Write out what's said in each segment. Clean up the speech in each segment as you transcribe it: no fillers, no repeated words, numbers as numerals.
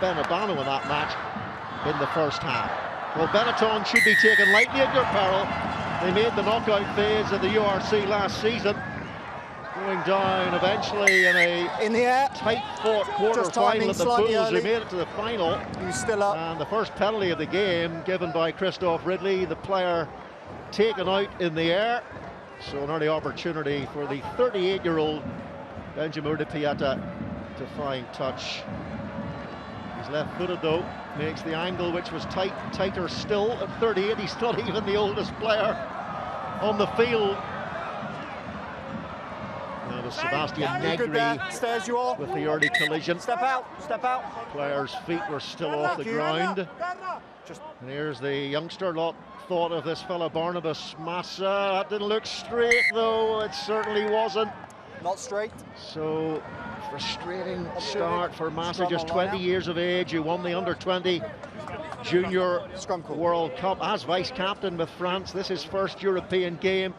Benetton in that match in the first half. Well, Benetton should be taken lightly at their peril. They made the knockout phase of the URC last season, going down eventually in the air. Tight-fought quarter-final at the Bulls. They made it to the final. He's still up. And the first penalty of the game given by Christophe Ridley, the player taken out in the air. So an early opportunity for the 38-year-old Benjamin Urdapilleta to find touch. He's left-footed though, makes the angle which was tighter still at 38. He's not even the oldest player on the field. Now it was Sébastien Negri with the early collision. Step out. Players' feet were still off the ground. And here's the youngster. Lot thought of this fella Barnabé Massa. That didn't look straight though, it certainly wasn't. Not straight. So frustrating start for Massa, just 20 years of age, who won the under-20 Junior World Cup as vice-captain with France. This is his first European game,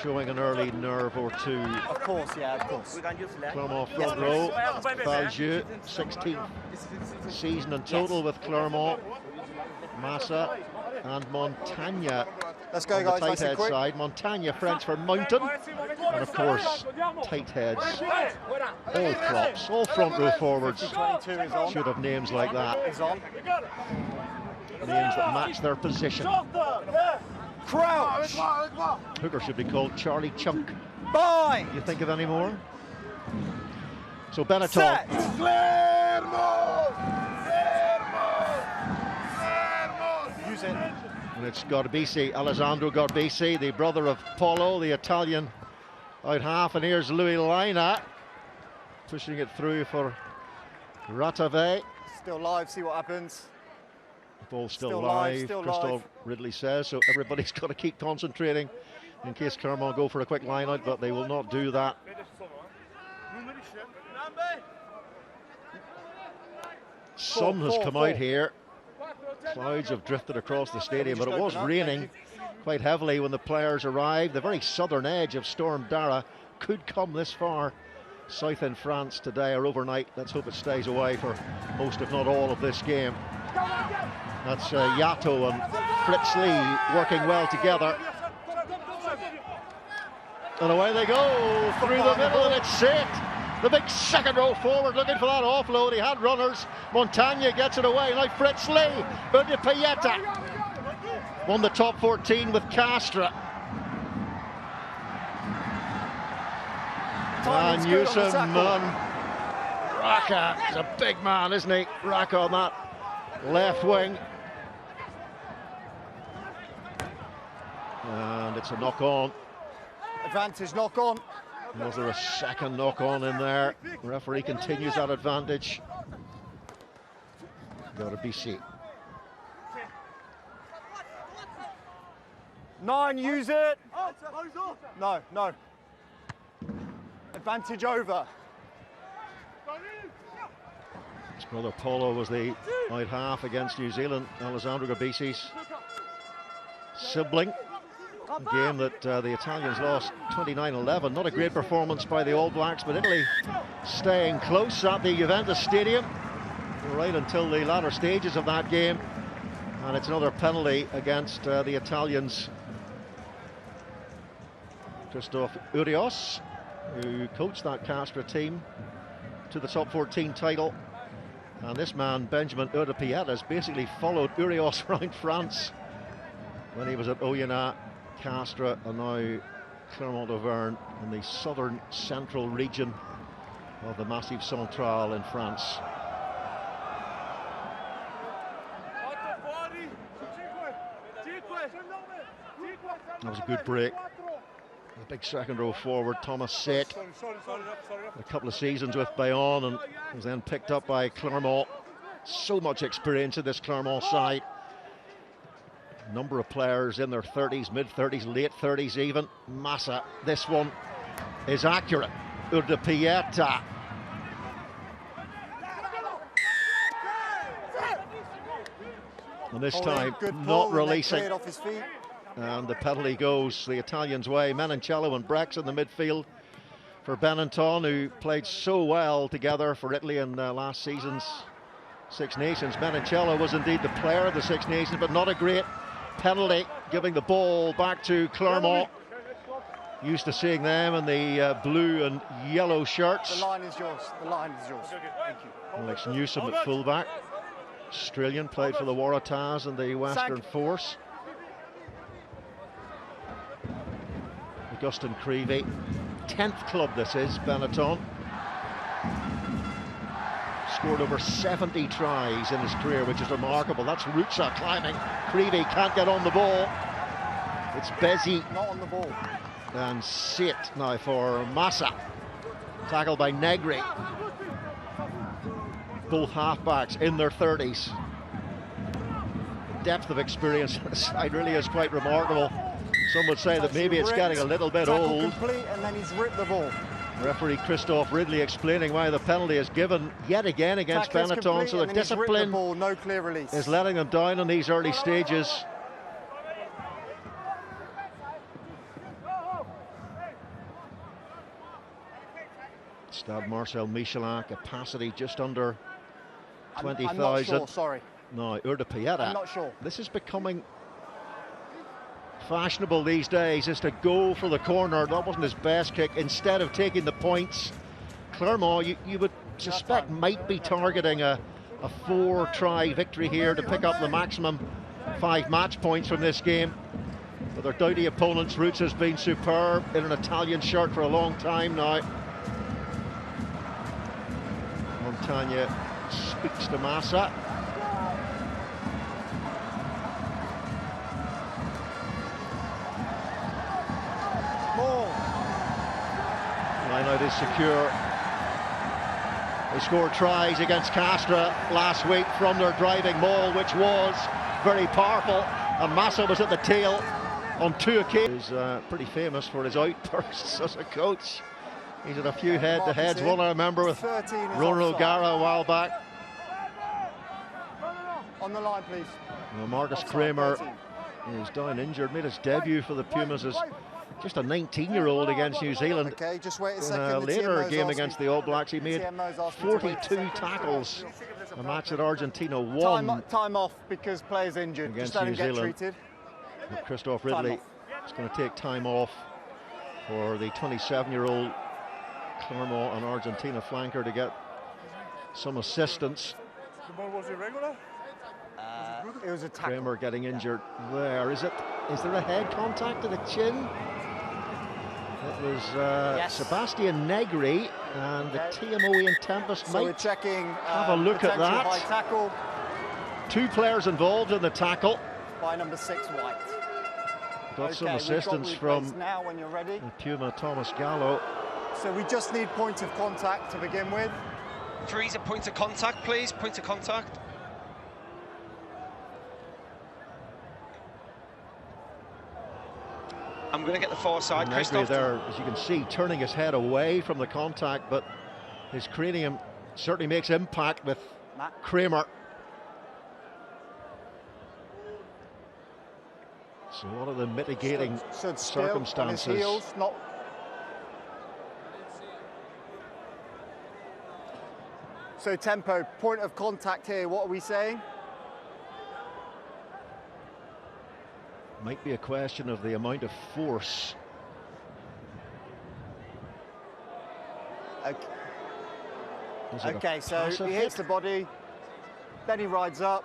showing an early nerve or two. Of course, yeah, of course. Clermont front row, Falgoux, 16th season in total with Clermont. Massa and Montagne. Let's go, guys. Tight head side. Montagne, French for mountain, and of course, tight heads. All props, all front row forwards should have names like that. Names that match their position. Crouch. Hooker should be called Charlie Chunk. Bye. You think of any more? So Benetton. Use it. And it's Garbisi, Alessandro Garbisi, the brother of Paulo, the Italian out half. And here's Louis Laina pushing it through for Ratave. Still live, see what happens. The ball's still live, Christophe Ridley says, so everybody's got to keep concentrating in case Clermont go for a quick line out, but they will not do that. Sun has come out here. Clouds have drifted across the stadium, but it was raining quite heavily when the players arrived. The very southern edge of Storm Dara could come this far south in France today or overnight. Let's hope it stays away for most, if not all, of this game. That's Yato and Fritz Lee working well together. And away they go through the middle, and it's Ceyte. The big second row forward looking for that offload. He had runners. Montagne gets it away. Now Fritz Lee. Urdapilleta won the top 14 with Castra. And Newsome, Raka is a big man, isn't he? Raka on that left wing. And it's a knock on. Advantage knock on. Was there a second knock on in there? The referee continues that advantage. Got a BC. 9, use it. No. Advantage over. His brother Paulo was the out half against New Zealand, Alessandro Garbisi's sibling. A game that the Italians lost 29-11. Not a great performance by the All Blacks, but Italy staying close at the Juventus Stadium right until the latter stages of that game. And it's another penalty against the Italians. Christophe Urios, who coached that Castra team to the top 14 title. And this man, Benjamin Urdapilleta, has basically followed Urios around France when he was at Oyonnax, Castra, and now Clermont Auvergne in the southern central region of the Massif Central in France. That was a good break. A big second row forward, Thomas Ceyte, a couple of seasons with Bayonne, and was then picked up by Clermont. So much experience in this Clermont side. Number of players in their 30s, mid-30s, late 30s even. Massa, this one is accurate. Urdapilleta. And this time, not releasing. Off his feet. And the penalty goes the Italians' way. Menoncello and Brex in the midfield for Benetton, who played so well together for Italy in last season's Six Nations. Menoncello was indeed the player of the Six Nations, but not a great penalty, giving the ball back to Clermont. Used to seeing them in the blue and yellow shirts. The line is yours. The line is yours. Thank you. Alex Newsome at fullback. Australian, played for the Waratahs and the Western Force. Agustín Creevy, 10th club this is, Benetton. Scored over 70 tries in his career, which is remarkable. That's Ruzza climbing. Creevy can't get on the ball. It's Bézy. Not on the ball. And Ceyte now for Massa. Tackled by Negri. Both halfbacks in their 30s. The depth of experience on the side really is quite remarkable. Some would say that maybe it's getting a little bit old. Complete, and then he's ripped the ball. Referee Christophe Ridley explaining why the penalty is given yet again against Benetton. So the discipline no clear release. Is letting them down in these early stages. Stade Marcel Michelin, capacity just under 20,000. I'm not sure, sorry. No, Urdapilleta. I'm not sure. This is becoming fashionable these days, is to go for the corner. That wasn't his best kick. Instead of taking the points, Clermont, you would suspect, might be targeting a 4-try victory here to pick up the maximum 5 match points from this game. But their doughty opponents, Roots has been superb in an Italian shirt for a long time now. Montagne speaks to Massa. Line out is secure. They scored tries against Castra last week from their driving maul, which was very powerful, and Massa was at the tail on 2 occasions. He's pretty famous for his outbursts as a coach. He's had a few head-to-heads, one I remember with Ronald O'Gara a while back. On the line, please. Well, Marcus Kremer is down injured, made his debut for the Pumas as just a 19-year-old against New Zealand. Okay, just wait a in second. a later game against the All Blacks, he made 42 tackles. A match that Argentina won. Time off because players injured. Against just let New him get Zealand. treated. But Christophe Ridley is going to take time off for the 27-year-old Clermont and Argentina flanker to get some assistance. The ball was irregular? It was a tackle. Kremer getting injured there. Is there a head contact to the chin? It was yes. Sébastien Negri, and the TMO and Tempest So we're might checking, have a look at that. High tackle 2 players involved in the tackle. by number 6 White. Got some assistance from now when you're ready. Puma Thomas Gallo. So we just need point of contact to begin with. Freeze a point of contact, please. Point of contact. I'm going to get the far side, Christophe. There, as you can see, turning his head away from the contact, but his cranium certainly makes impact with Kremer. So a lot of the mitigating circumstances. On his heels, not... So tempo, point of contact here, what are we saying? Might be a question of the amount of force. Okay, so he hits the body, then he rides up,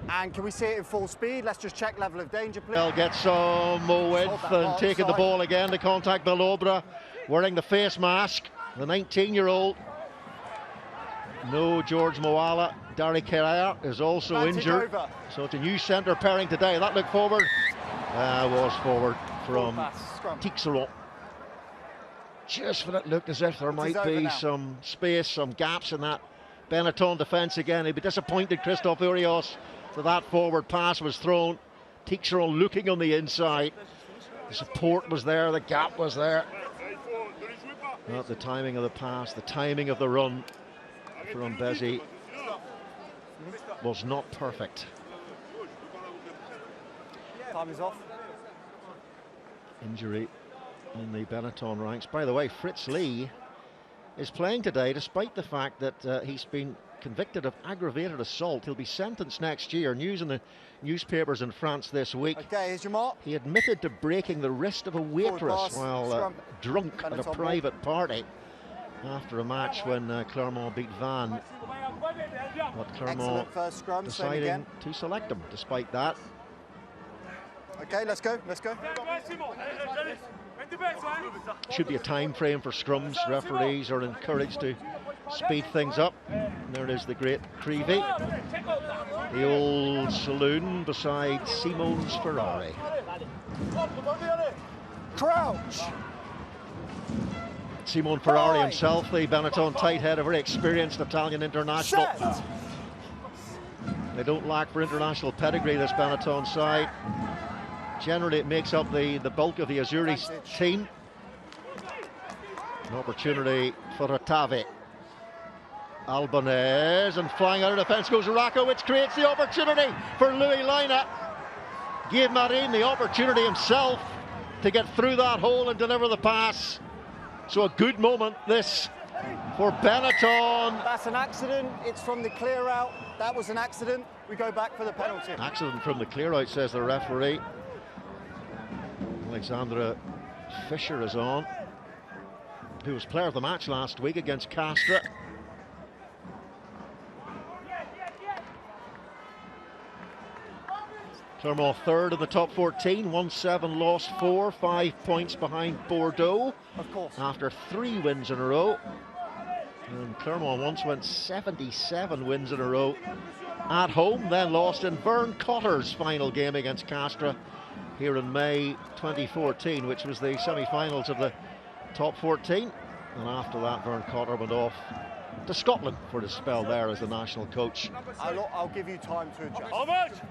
and can we see it in full speed? Let's just check level of danger, please. They'll get some width and taking the ball again to contact Belaubre, wearing the face mask, the 19-year-old. No George Moala. Dari Kerr is also injured. So it's a new centre pairing today. That look forward was forward from Tixeront. Just when it looked as if there might be some space, some gaps in that Benetton defence again. He'd be disappointed, Christophe Urios, that that forward pass was thrown. Tixeront looking on the inside. The support was there, the gap was there. Not the timing of the pass, the timing of the run from Bézy was not perfect. Time is off. Injury in the Benetton ranks. By the way, Fritz Lee is playing today despite the fact that he's been convicted of aggravated assault. He'll be sentenced next year. News in the newspapers in France this week. Okay, here's your mark. He admitted to breaking the wrist of a waitress while drunk at a private party after a match when Clermont beat Vannes. But Clermont first scrum, deciding to select him despite that. Okay, let's go, let's go. Should be a time frame for scrums. Referees are encouraged to speed things up. And there it is, the great Creevy. The old saloon beside Simone's Ferrari. Crouch! Simone Ferrari himself, the Benetton tight head, a very experienced Italian international. Set. They don't lack for international pedigree, this Benetton side. Generally, it makes up the bulk of the Azzurri's team. An opportunity for Ottavi. Albanese, and flying out of defence goes Raka, which creates the opportunity for Louis Laine. Gave Marine the opportunity himself to get through that hole and deliver the pass. So a good moment this for Benetton. That's an accident. It's from the clear out. That was an accident. We go back for the penalty. Accident from the clear out, says the referee. Alexandre Fischer is on, who was player of the match last week against Castres. Clermont third in the top 14, 1-7, lost 4, 5 points behind Bordeaux. Of course. After 3 wins in a row. And Clermont once went 77 wins in a row at home, then lost in Vern Cotter's final game against Castres here in May 2014, which was the semi-finals of the top 14. And after that, Vern Cotter went off to Scotland for his spell there as the national coach. I'll give you time to adjust.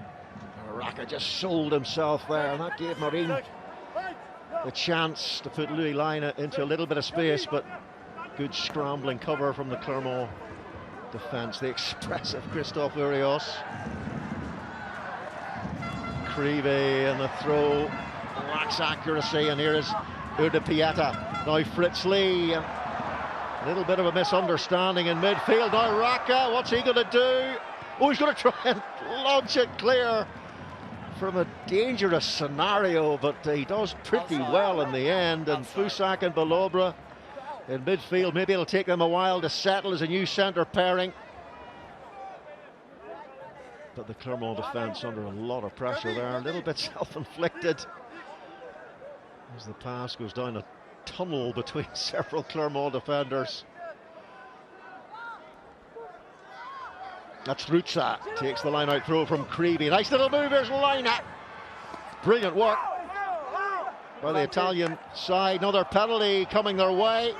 Raka just sold himself there, and that gave Marine the chance to put Louis Laine into a little bit of space, but good scrambling cover from the Clermont defence. The expressive Christophe Urios. Creevy and the throw lacks accuracy, and here is Urdapilleta. Now Fritz Lee. A little bit of a misunderstanding in midfield. Now Raka, what's he going to do? Oh, he's going to try and launch it clear from a dangerous scenario, but he does pretty well in the end. And Fouyssac and Belaubre in midfield. Maybe it'll take them a while to settle as a new centre pairing. But the Clermont defence under a lot of pressure there, a little bit self-inflicted as the pass goes down a tunnel between several Clermont defenders. That's Ruzza, takes the line-out throw from Creevy. Nice little move, here's Laine. Brilliant work by the Italian side. Another penalty coming their way.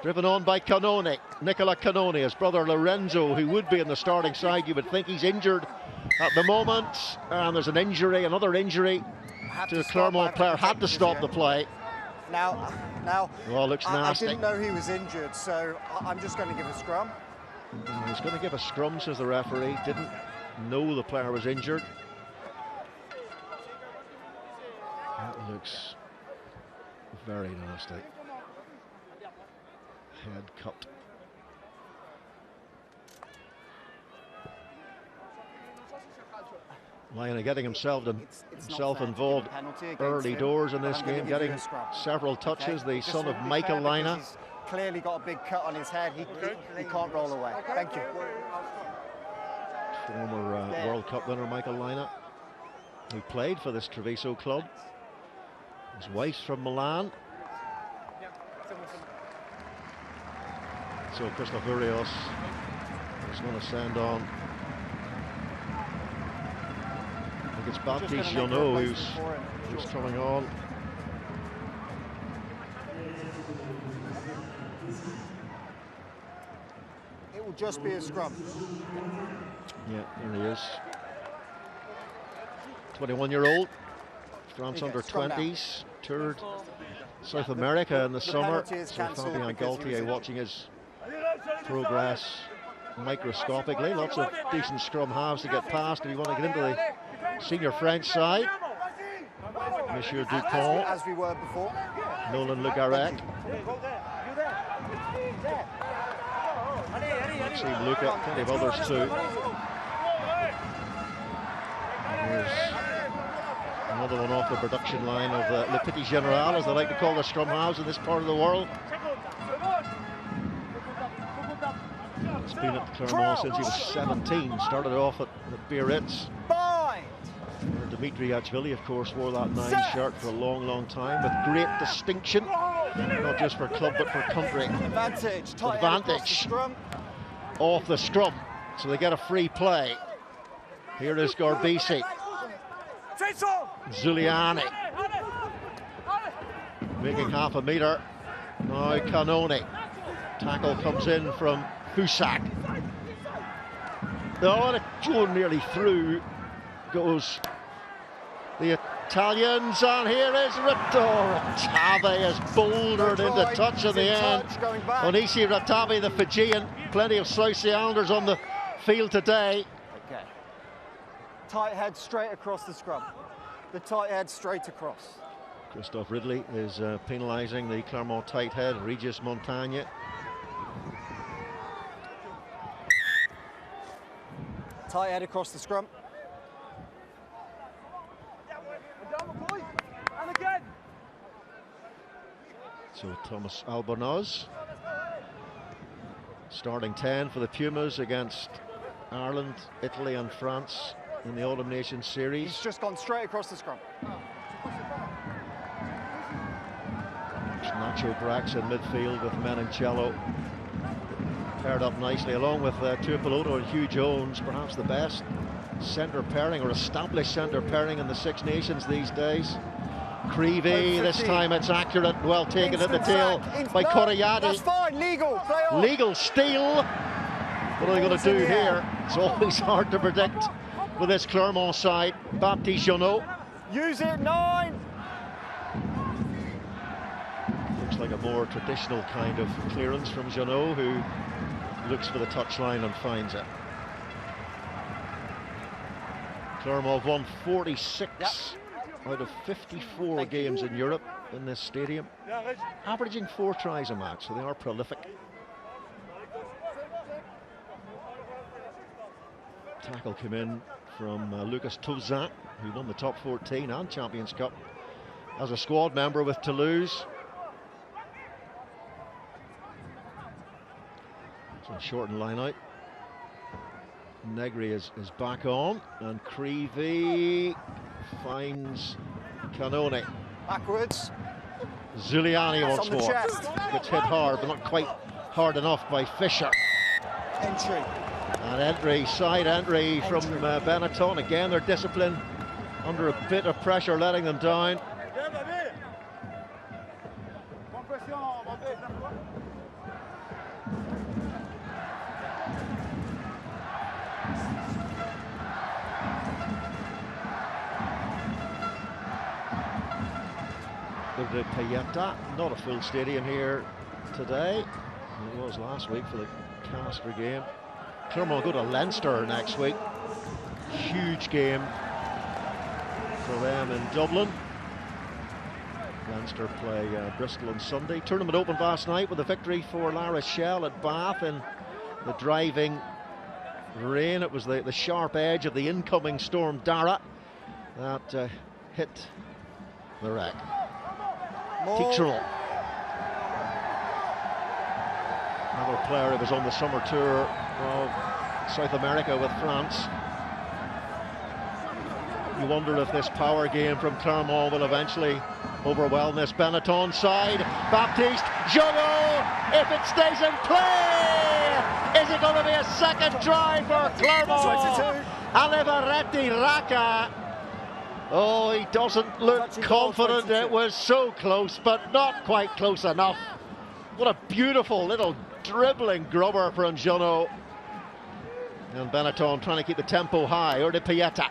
Driven on by Cannone, Niccolò Cannone, his brother Lorenzo, who would be in the starting side. You would think he's injured at the moment. And there's an injury, another injury to a Clermont player. Had to stop the play. Now, well, looks nasty. I didn't know he was injured, so I'm just going to give a scrum. He's going to give a scrum, says the referee. Didn't know the player was injured. That looks very nasty. Head cut. Laine getting himself involved early doors in this game, getting several touches. The son of Michael Laine. He's clearly got a big cut on his head. He can't roll away. Thank you. Former World Cup winner Michael Laine, who played for this Treviso club. His wife's from Milan. So Christophe Urios is going to send on. I think it's Baptiste Jauneau who's coming on. It will just be a scrum. Yeah, there he is. 21-year-old, France under 20s, toured South America in the summer. So Fabien Galtier watching his progress microscopically. Lots of decent scrum halves to get past if you want to get into the senior French side. Monsieur Dupont, as we were before. Nolan Le Garrec. Maxime Luca, plenty of others too. Here's another one off the production line of Le Petit General, as they like to call the scrum halves in this part of the world. He's been at Clermont since he was 17, started off at Biarritz. Dimitri Achvili, of course, wore that 9 shirt for a long, long time with great distinction, not just for club but for country. Advantage Off the scrum, so they get a free play. Here is Gorbisi. Zuliani making half a metre. Now Cannone. Tackle comes in from Fouyssac. Oh, and Joe nearly through goes the Italians, and here is Rattavi has bouldered into touch in the end. Onisi Rattavi, the Fijian. Plenty of South Sea Islanders on the field today. Okay. Tight head straight across the scrum. The tight head straight across. Christophe Ridley is penalising the Clermont tight head, Régis Montagne. Tight head across the scrum. So Thomas Albornoz, starting 10 for the Pumas against Ireland, Italy and France in the Autumn Nations Series. He's just gone straight across the scrum. Nacho Brax in midfield with Menincello paired up nicely, along with Tuipulotu and Hugh Jones, perhaps the best centre pairing or established centre pairing in the Six Nations these days. Creevy, this time it's accurate, well taken at the tail by Corriadi. That's fine, legal, play on. Legal steal. What are they going to do here? It's always hard to predict with this Clermont side. Baptiste Jauneau. Use it, 9. Looks like a more traditional kind of clearance from Jauneau, who looks for the touchline and finds it. Clermont won 46 out of 54 games in Europe in this stadium, averaging 4 tries a match, so they are prolific. Tackle came in from Lucas Tauzin, who won the top 14 and Champions Cup as a squad member with Toulouse. So shortened line out. Negri is back on, and Creevy finds Cannone. Backwards. Zuliani once more. Chest. Gets hit hard, but not quite hard enough by Fischer. Entry. And entry, side entry from Benetton. Again, their discipline under a bit of pressure, letting them down. Urdapilleta, not a full stadium here today. It was last week for the Castres game. Clermont go to Leinster next week. Huge game for them in Dublin. Leinster play Bristol on Sunday. Tournament opened last night with a victory for La Rochelle at Bath in the driving rain. It was the sharp edge of the incoming storm Dara that hit the wreck. Tixeront, another player who was on the summer tour of South America with France. You wonder if this power game from Clermont will eventually overwhelm this Benetton side. Baptiste Jauneau, if it stays in play, is it going to be a second try for Clermont? Alivereti Raka. Oh, he doesn't look confident. It was so close, but not quite close enough. What a beautiful little dribbling grubber from Jauneau. And Benetton trying to keep the tempo high. Urdapilleta.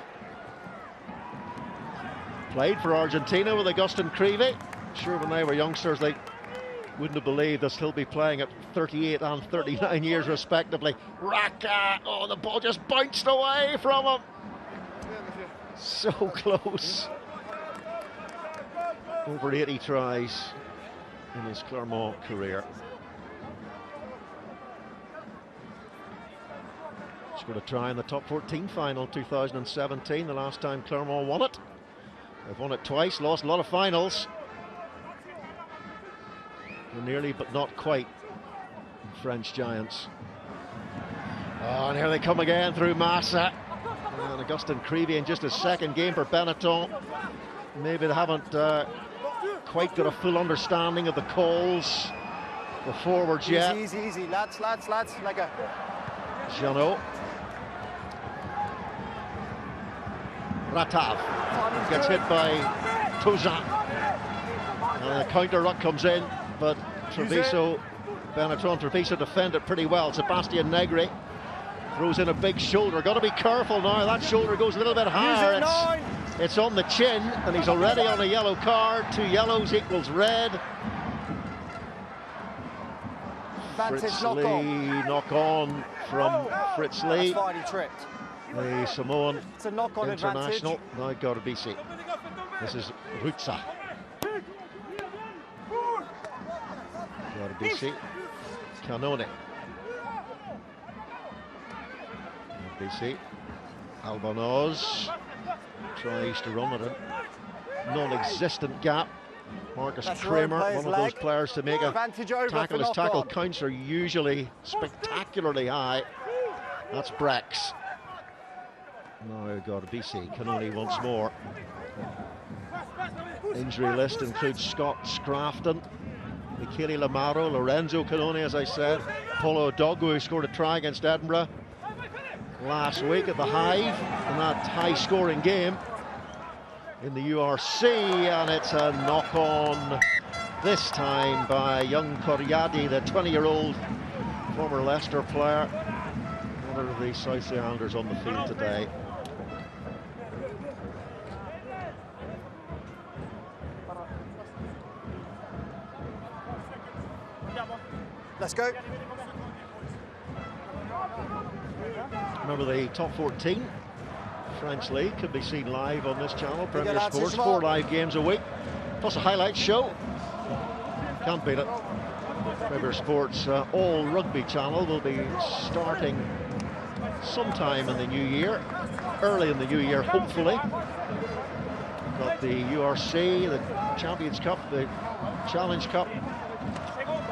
Played for Argentina with Agustín Creevy. Sure, when they were youngsters, they wouldn't have believed they'll still be playing at 38 and 39 years respectively. Raka, oh, the ball just bounced away from him. So close. Over 80 tries in his Clermont career. Scored a try in the top 14 final 2017, the last time Clermont won it. They've won it twice, lost a lot of finals. Nearly but not quite, French giants. Oh, and here they come again through Massa. And Agustín Creevy in just his second game for Benetton. Maybe they haven't quite got a full understanding of the calls, the forwards yet. Easy, lads. Like a... Jauneau. Ratav gets hit by Tauzin. And the counter ruck comes in, but Treviso, Benetton Treviso defend it pretty well. Sébastien Negri throws in a big shoulder. Got to be careful now. That shoulder goes a little bit higher. It's on the chin, and he's already on a yellow card. 2 yellows equals red. Fritz Lee, knock on from Fritz Lee. That's fine, he tripped. The Samoan It's a knock-on international. advantage. Now Garbisi. This is Ruzza. Garbisi. Cannone. Garbisi. Albonoz tries to run at a non-existent gap. Marcus Kremer, one of those players to make a tackle. His tackle counts are usually spectacularly high. That's Brex. Now Garbisi. Cannone once more. Injury list includes Scott Scrafton, Michele Lamaro, Lorenzo Cannone, as I said, Paulo Dogu, who scored a try against Edinburgh last week at the Hive in that high-scoring game in the URC, and it's a knock-on this time by young Coriadi, the 20-year-old former Leicester player, one of the South Sea Islanders on the field today. Let's go. Remember, the top 14 French League could be seen live on this channel, Premier Sports, 4 live games a week, plus a highlight show. Can't beat it. Premier Sports all rugby channel will be starting sometime in the new year, early in the new year, hopefully. Got the URC, the Champions Cup, the Challenge Cup,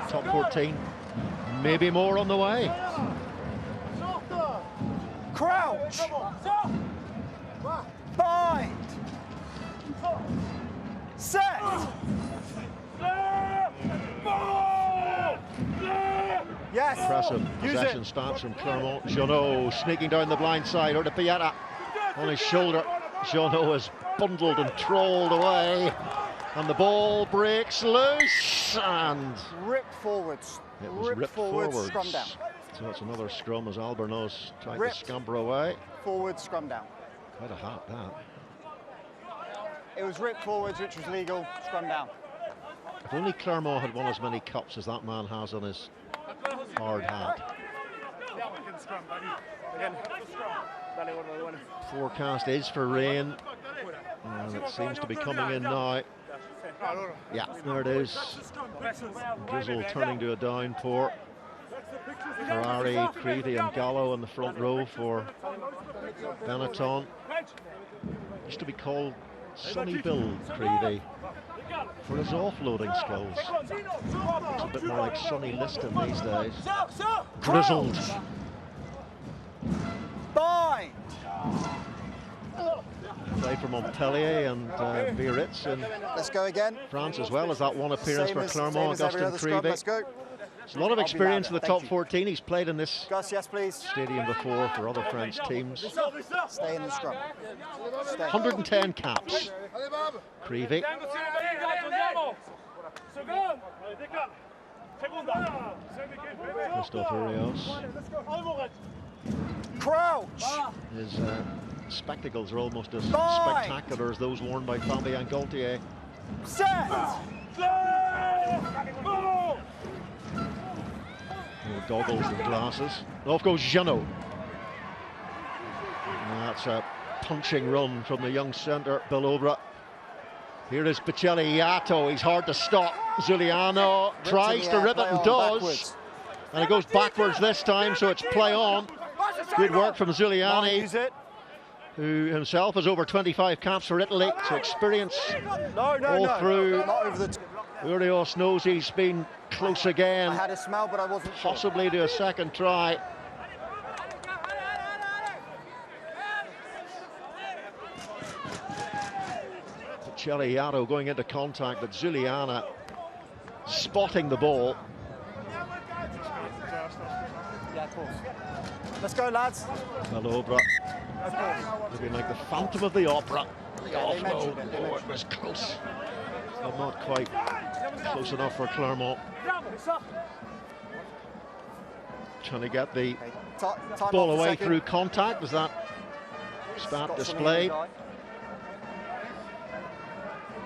top 14, maybe more on the way. Crouch. Bind. Set. Yes. Impressive possession stance from Clermont. Jauneau sneaking down the blind side. Urdapilleta on his shoulder. Jauneau is bundled and trolled away. And the ball breaks loose and ripped forwards. It was ripped forwards. Scrum down. So it's another scrum as Albornoz tried to scamper away. Forward, scrum down. Quite a hat, that. It was ripped forwards, which was legal. Scrum down. If only Clermont had won as many cups as that man has on his hard hat. Forecast is for rain, and it seems to be coming in now. Yeah, there it is. Drizzle turning to a downpour. Ferrari, Creevy and Gallo in the front row for Benetton. Used to be called Sonny Bill Creevy for his offloading skills. Looks a bit more like Sonny Liston these days. Grizzled. Bind. Play for Montpellier and Biarritz in Let's go again. France, as well as that one appearance for Clermont. Agustín Creevy. Let's go. There's a lot of experience in the top 14. He's played in this Gus, please. stadium before for other French teams. Stay in the scrum. Stay. 110 caps. Creevy. Christopher Rios. Crouch. His spectacles are almost as spectacular as those worn by Fabien Gaultier. Set. Goggles and glasses. Off goes Jauneau. That's a punching run from the young centre, Belaubre. Here is Peceli Yato. He's hard to stop. Zuliano tries to rip it and does. And it goes backwards this time, so it's play on. Good work from Use Zuliani, it. who himself has over 25 caps for Italy, so experience all through. Not over the Urios knows he's been close again, I had a smell, but I wasn't sure. possibly to a second try. Peceli Yato going into contact, but Zuliana spotting the ball. Yeah, of course. Let's go, lads. Belaubre, looking like the Phantom of the Opera. Yeah, they mentioned it, Oh, it was close, but not quite close enough for Clermont. Trying to get the Time ball off a away second. through contact. Was that spat Got something in displayed? his eye.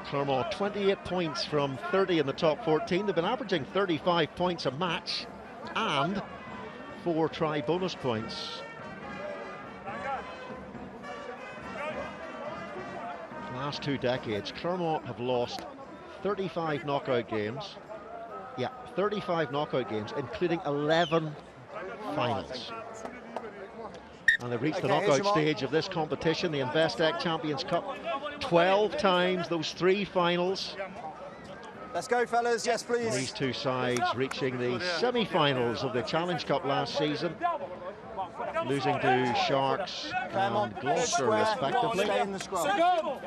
Clermont 28 points from 30 in the top 14. They've been averaging 35 points a match and 4 try bonus points. Last 2 decades, Clermont have lost 35 knockout games. Yeah, 35 knockout games, including 11 finals. And they've reached the knockout stage of this competition, the Investec Champions Cup, 12 times, those 3 finals. Let's go, fellas. Yes, please. These 2 sides reaching the semi-finals of the Challenge Cup last season, losing to Sharks and Gloucester respectively. Stay in the scrum.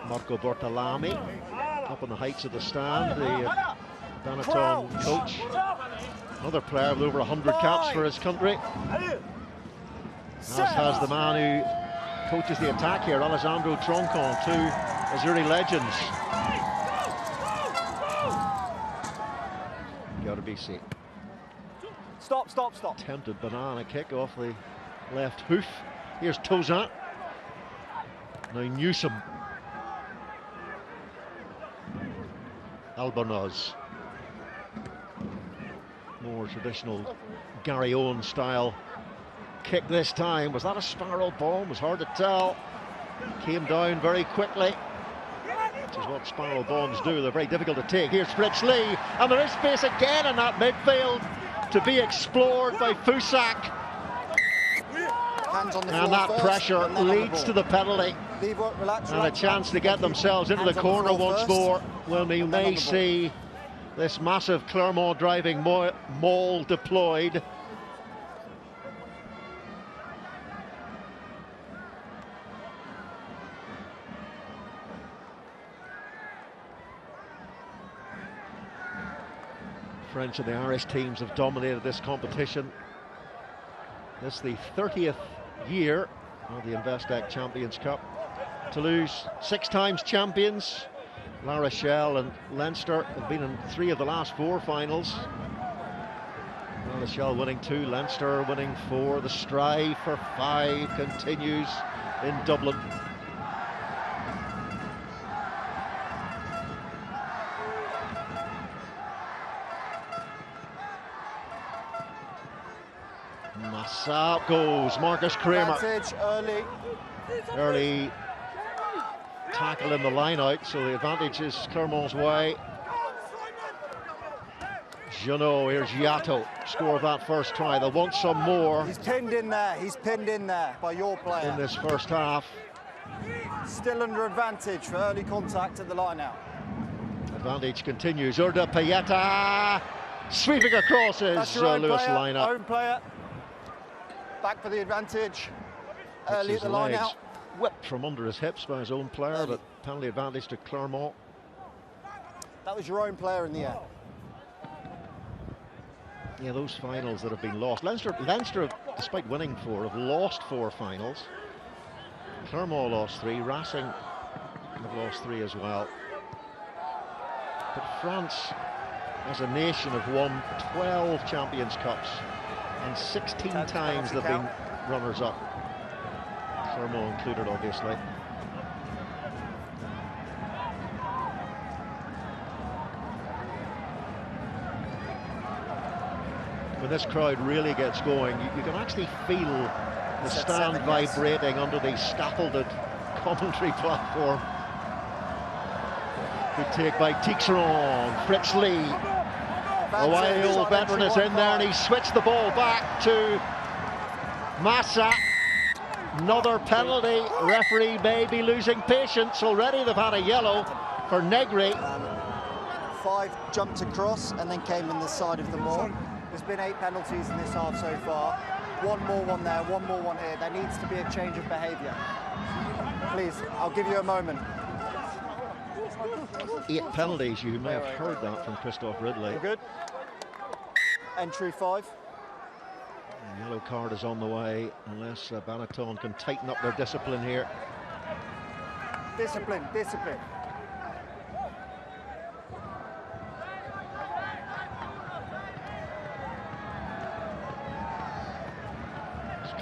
Marco Bortolami up on the heights of the stand, the Benetton coach. Another player with over 100 caps for his country. As has the man who coaches the attack here, Alessandro Troncon, 2 Azzurri legends. Got to BC. Stop, stop, stop. Attempted banana kick off the left hoof. Here's Tauzin. Now Newsome. Albornoz. More traditional Gary Owen style kick this time. Was that a spiral bomb? It was hard to tell. Came down very quickly, which is what spiral bombs do. They're very difficult to take. Here's Fritz Lee, and there is space again in that midfield to be explored by Fouyssac. Hands on the And that floor pressure first, and then leads to the penalty. Relax, And a chance to get themselves into the Hands on corner floor once first, more. Well, we and then on may the ball. see this massive Clermont driving maul deployed. French and the Irish teams have dominated this competition. This is the 30th year of the Investec Champions Cup. Toulouse, 6 times champions. La Rochelle and Leinster have been in 3 of the last 4 finals. La Rochelle winning 2, Leinster winning 4. The strive for 5 continues in Dublin. Massa goes, Marcus Kremer. Advantage Early tackle in the line out, so the advantage is Clermont's way. Jauneau, here's Yato, score of that first try. They'll want some more. He's pinned in there. He's pinned in there by your player. In this first half. Still under advantage for early contact at the line out. Advantage continues. Urdapilleta sweeping across That's his your own Lewis player, lineup. own player. Back for the advantage. Early Hits at the his line legs. out. Whipped from under his hips by his own player, but penalty advantage to Clermont. That was your own player in the end. Yeah, those finals that have been lost. Leinster, despite winning 4, have lost 4 finals. Clermont lost 3, Racing have lost 3 as well. But France, as a nation, have won 12 Champions Cups, and 16 times they've been runners-up. Clermont included, obviously. When this crowd really gets going, you can actually feel the stand vibrating under the scaffolded commentary platform. Good take by Tixeront, Fritz Lee. Away, the old veteran is in there, and he switched the ball back to Massa. Another penalty. Referee may be losing patience. Already they've had a yellow for Negri. 5 jumped across and then came in the side of the maul. There's been 8 penalties in this half so far. One more one there, one more one here. There needs to be a change of behaviour. Please, I'll give you a moment. 8 penalties, you may have heard that from Christophe Ridley. We're good. Entry 5. The yellow card is on the way, unless Benetton can tighten up their discipline here. Discipline, discipline.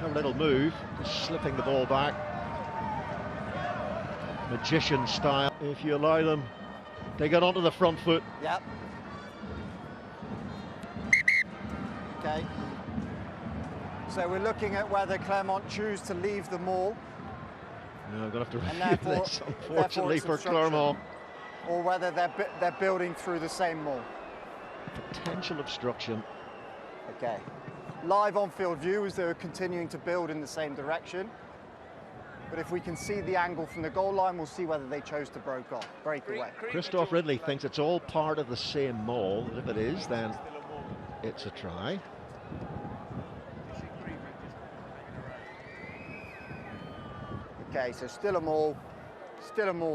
A little move, slipping the ball back. Magician style, if you allow them. They get onto the front foot. Yep. Okay. So we're looking at whether Clermont choose to leave the maul. No, I'm going to have to review this, unfortunately, for Clermont. Or whether they're building through the same maul. Potential obstruction. Okay. Live on-field view as they were continuing to build in the same direction. But if we can see the angle from the goal line, we'll see whether they chose to break away. Christophe Ridley thinks it's all part of the same maul. If it is, then it's a try. Okay, so still a maul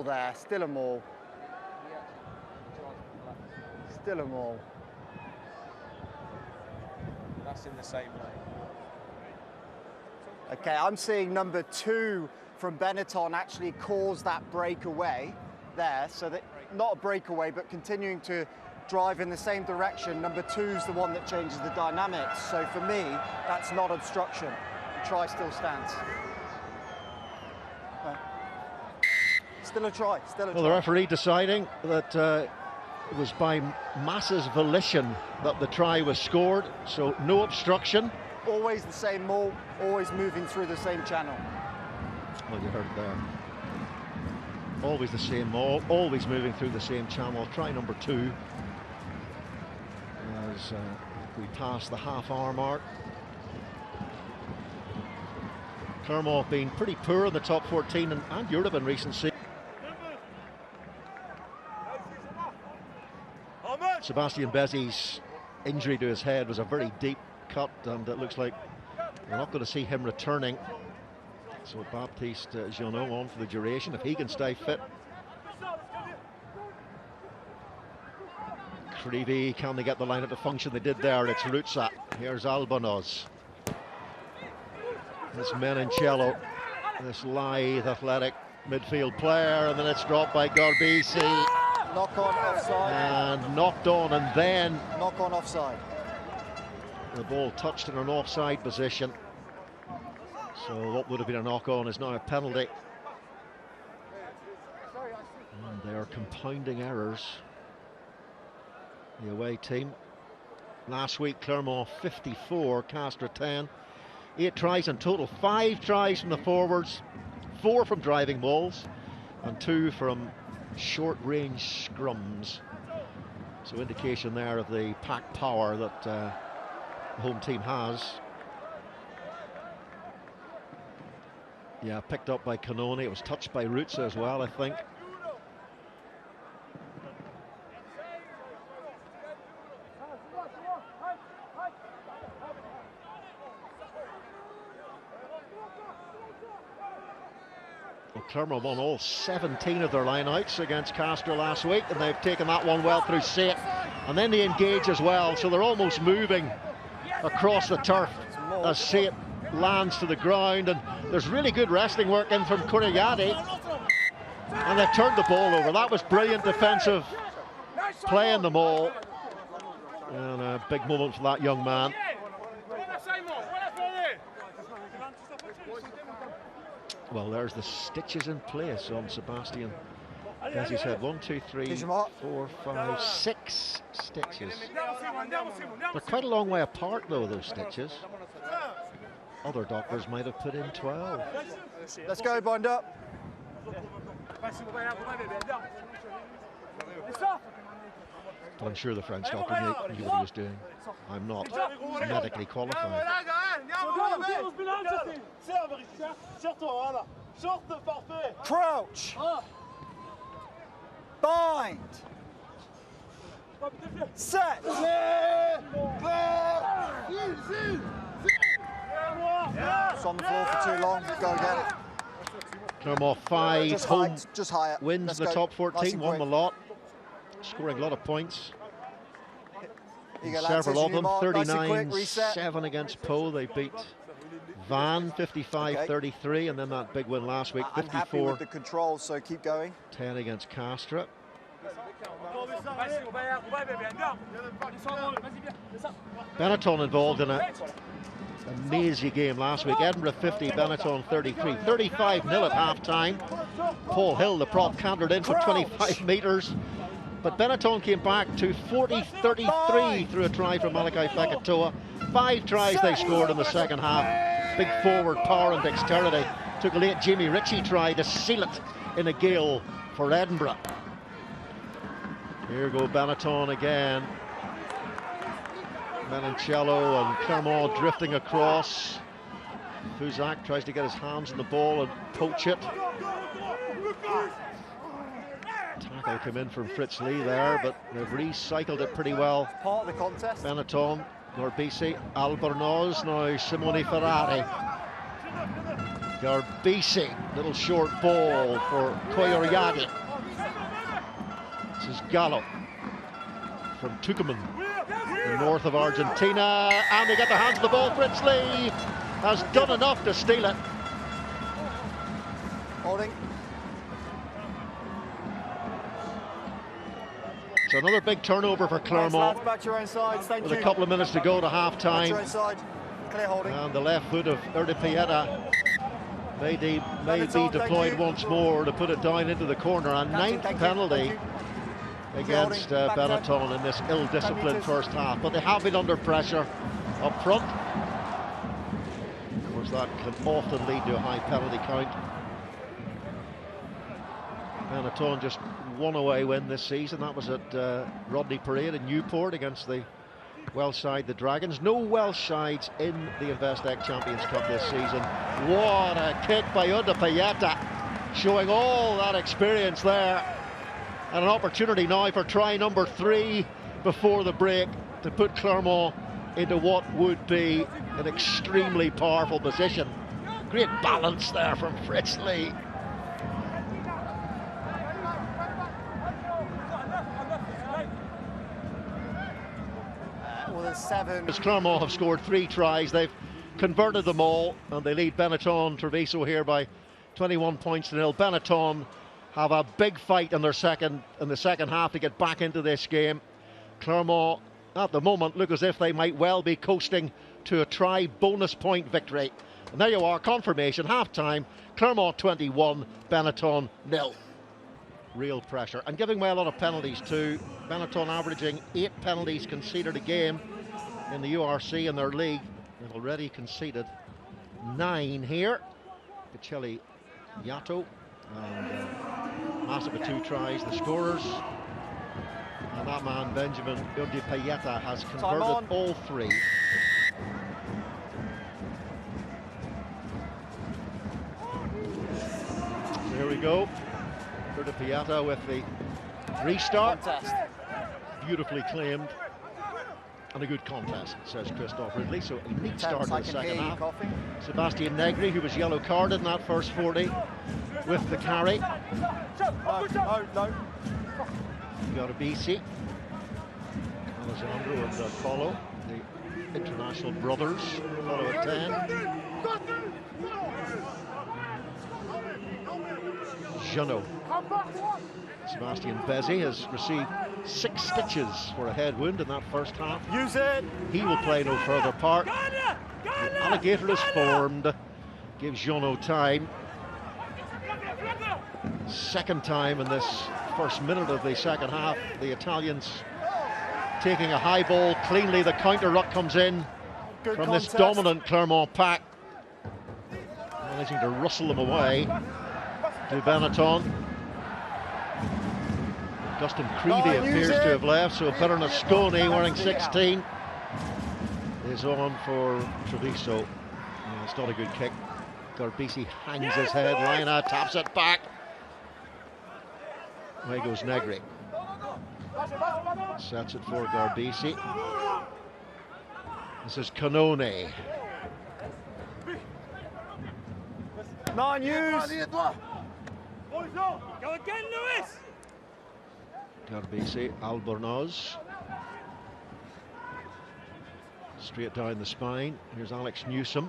there, still a maul. Still a maul. That's in the same lane. Okay, I'm seeing number 2 from Benetton actually cause that breakaway there. So that not a breakaway, but continuing to drive in the same direction. Number 2's the one that changes the dynamics. So for me, that's not obstruction. The try still stands. Still a try, still a try. Well, the referee deciding that it was by Massa's volition that the try was scored, so no obstruction. Always the same maul, always moving through the same channel. Well, you heard it there. Always the same maul, always moving through the same channel. Try number 2 as we pass the half-hour mark. Clermont have been pretty poor in the top 14 and Europe in recent seasons. Sébastien Bézy's injury to his head was a very deep cut, and it looks like we're not going to see him returning. So Baptiste Jauneau on for the duration if he can stay fit. Creevy, can they get the lineup to function? They did there. It's Ruzza. Here's Albonoz. This Menoncello, this lithe, athletic midfield player, and then it's dropped by Gorbisi. Knock on offside. And knocked on, and then knock on offside. The ball touched in an offside position. So what would have been a knock on is now a penalty. And they are compounding errors. The away team. Last week Clermont 54, Castres 10. 8 tries in total, 5 tries from the forwards, 4 from driving balls, and 2 from short-range scrums. So indication there of the packed power that the home team has. Yeah, picked up by Cannone. It was touched by Ruzza as well, I think. Clermont won all 17 of their line-outs against Castres last week, and they've taken that one well through Ceyte. And then they engage as well, so they're almost moving across the turf as Ceyte lands to the ground. And there's really good wrestling work in from Kuriati. And they've turned the ball over. That was brilliant defensive play in the maul. And a big moment for that young man. Well, there's the stitches in place on Sébastien. As he said, 1, 2, 3, 4, 5, 6 stitches. They're quite a long way apart, though, those stitches. Other doctors might have put in 12. Let's go, bind up. But I'm sure the French doctor knew what he was doing. I'm not medically qualified. Crouch. Bind. Set. It's on the floor for too long. Go again. Clermont 5 Just home just higher. wins Let's the go. top 14, Nice and won the quick. lot, scoring a lot of points. You go, lads, Several of them, Mark. Nice and quick, reset. 39-7 against Pau. They beat Van 55-33, and then that big win last week, I'm happy with the controls, so keep going. 10 against Castres. Benetton involved in a amazing game last week. Edinburgh 50, Benetton 33. 35-0 at half-time. Paul Hill, the prop, cantered in for 25 metres. But Benetton came back to 40-33 through a try from Malachi Fekitoa. 5 tries they scored in the second half. Big forward power and dexterity. Took a late Jamie Ritchie try to seal it in a gale for Edinburgh. Here go Benetton again. Menoncello and Clermont drifting across. Fouyssac tries to get his hands on the ball and poach it. Tackle came in from Fritz Lee there, but they've recycled it pretty well. Part of the contest. Benetton, Garbisi, Albornoz, now Simone Ferrari. Garbisi, little short ball for Koyoriagi. This is Gallo from Tucumán, the north of Argentina, and they get their hands on the ball. Fritz Lee has done enough to steal it. Holding. So another big turnover for Clermont. Nice, back to your own sides. Thank with you. a couple of minutes to go to Back to your half-time. own side. Clear holding. And the left foot of Urdapilleta may be deployed once more to put it down into the corner. A ninth penalty against Benetton in this ill-disciplined first half. But they have been under pressure up front. Of course, that can often lead to a high penalty count. Benetton just one away win this season. That was at Rodney Parade in Newport against the Welsh side, the Dragons. No Welsh sides in the Investec Champions Cup this season. What a kick by Urdapilleta, showing all that experience there. And an opportunity now for try number 3 before the break to put Clermont into what would be an extremely powerful position. Great balance there from Fritz Lee. Well, there's 7. As Clermont have scored 3 tries, they've converted them all, and they lead Benetton Treviso here by 21 points to 0. Benetton have a big fight in the second half to get back into this game. Clermont, at the moment, look as if they might well be coasting to a try bonus point victory. And there you are, confirmation, half-time, Clermont 21, Benetton 0. Real pressure, and giving away a lot of penalties too. Benetton averaging 8 penalties conceded a game in the URC in their league. They've already conceded 9 here. Peceli Yato and Massa with 2 tries, the scorers. And that man, Benjamin Urdapilleta, has converted all 3. So here we go. Urdapilleta with the restart. Contest. Beautifully claimed. And a good contest, says Christophe Ridley. So a neat start to the second half. Sébastien Negri, who was yellow carded in that first 40, with the carry. No. Garbisi, Alessandro and Follow, the international brothers, Follow at 10. Jauneau. Sébastien Bézy has received 6 stitches for a head wound in that first half. Use it. He will play no further part. The alligator is formed, gives Jauneau time. Second time in this first minute of the second half, the Italians taking a high ball cleanly. The counter ruck comes in from this dominant Clermont pack, managing to rustle them away to Benetton. Agustín Creevy appears to have left, so Bernasconi wearing 16 is on for Treviso. It's not a good kick. Garbisi hangs his head, Lina taps it back. Away goes Negri. Sets it for Garbisi. This is Cannone. Non use. Go again, Lewis. Garbisi, Albornoz. Straight down the spine. Here's Alex Newsome.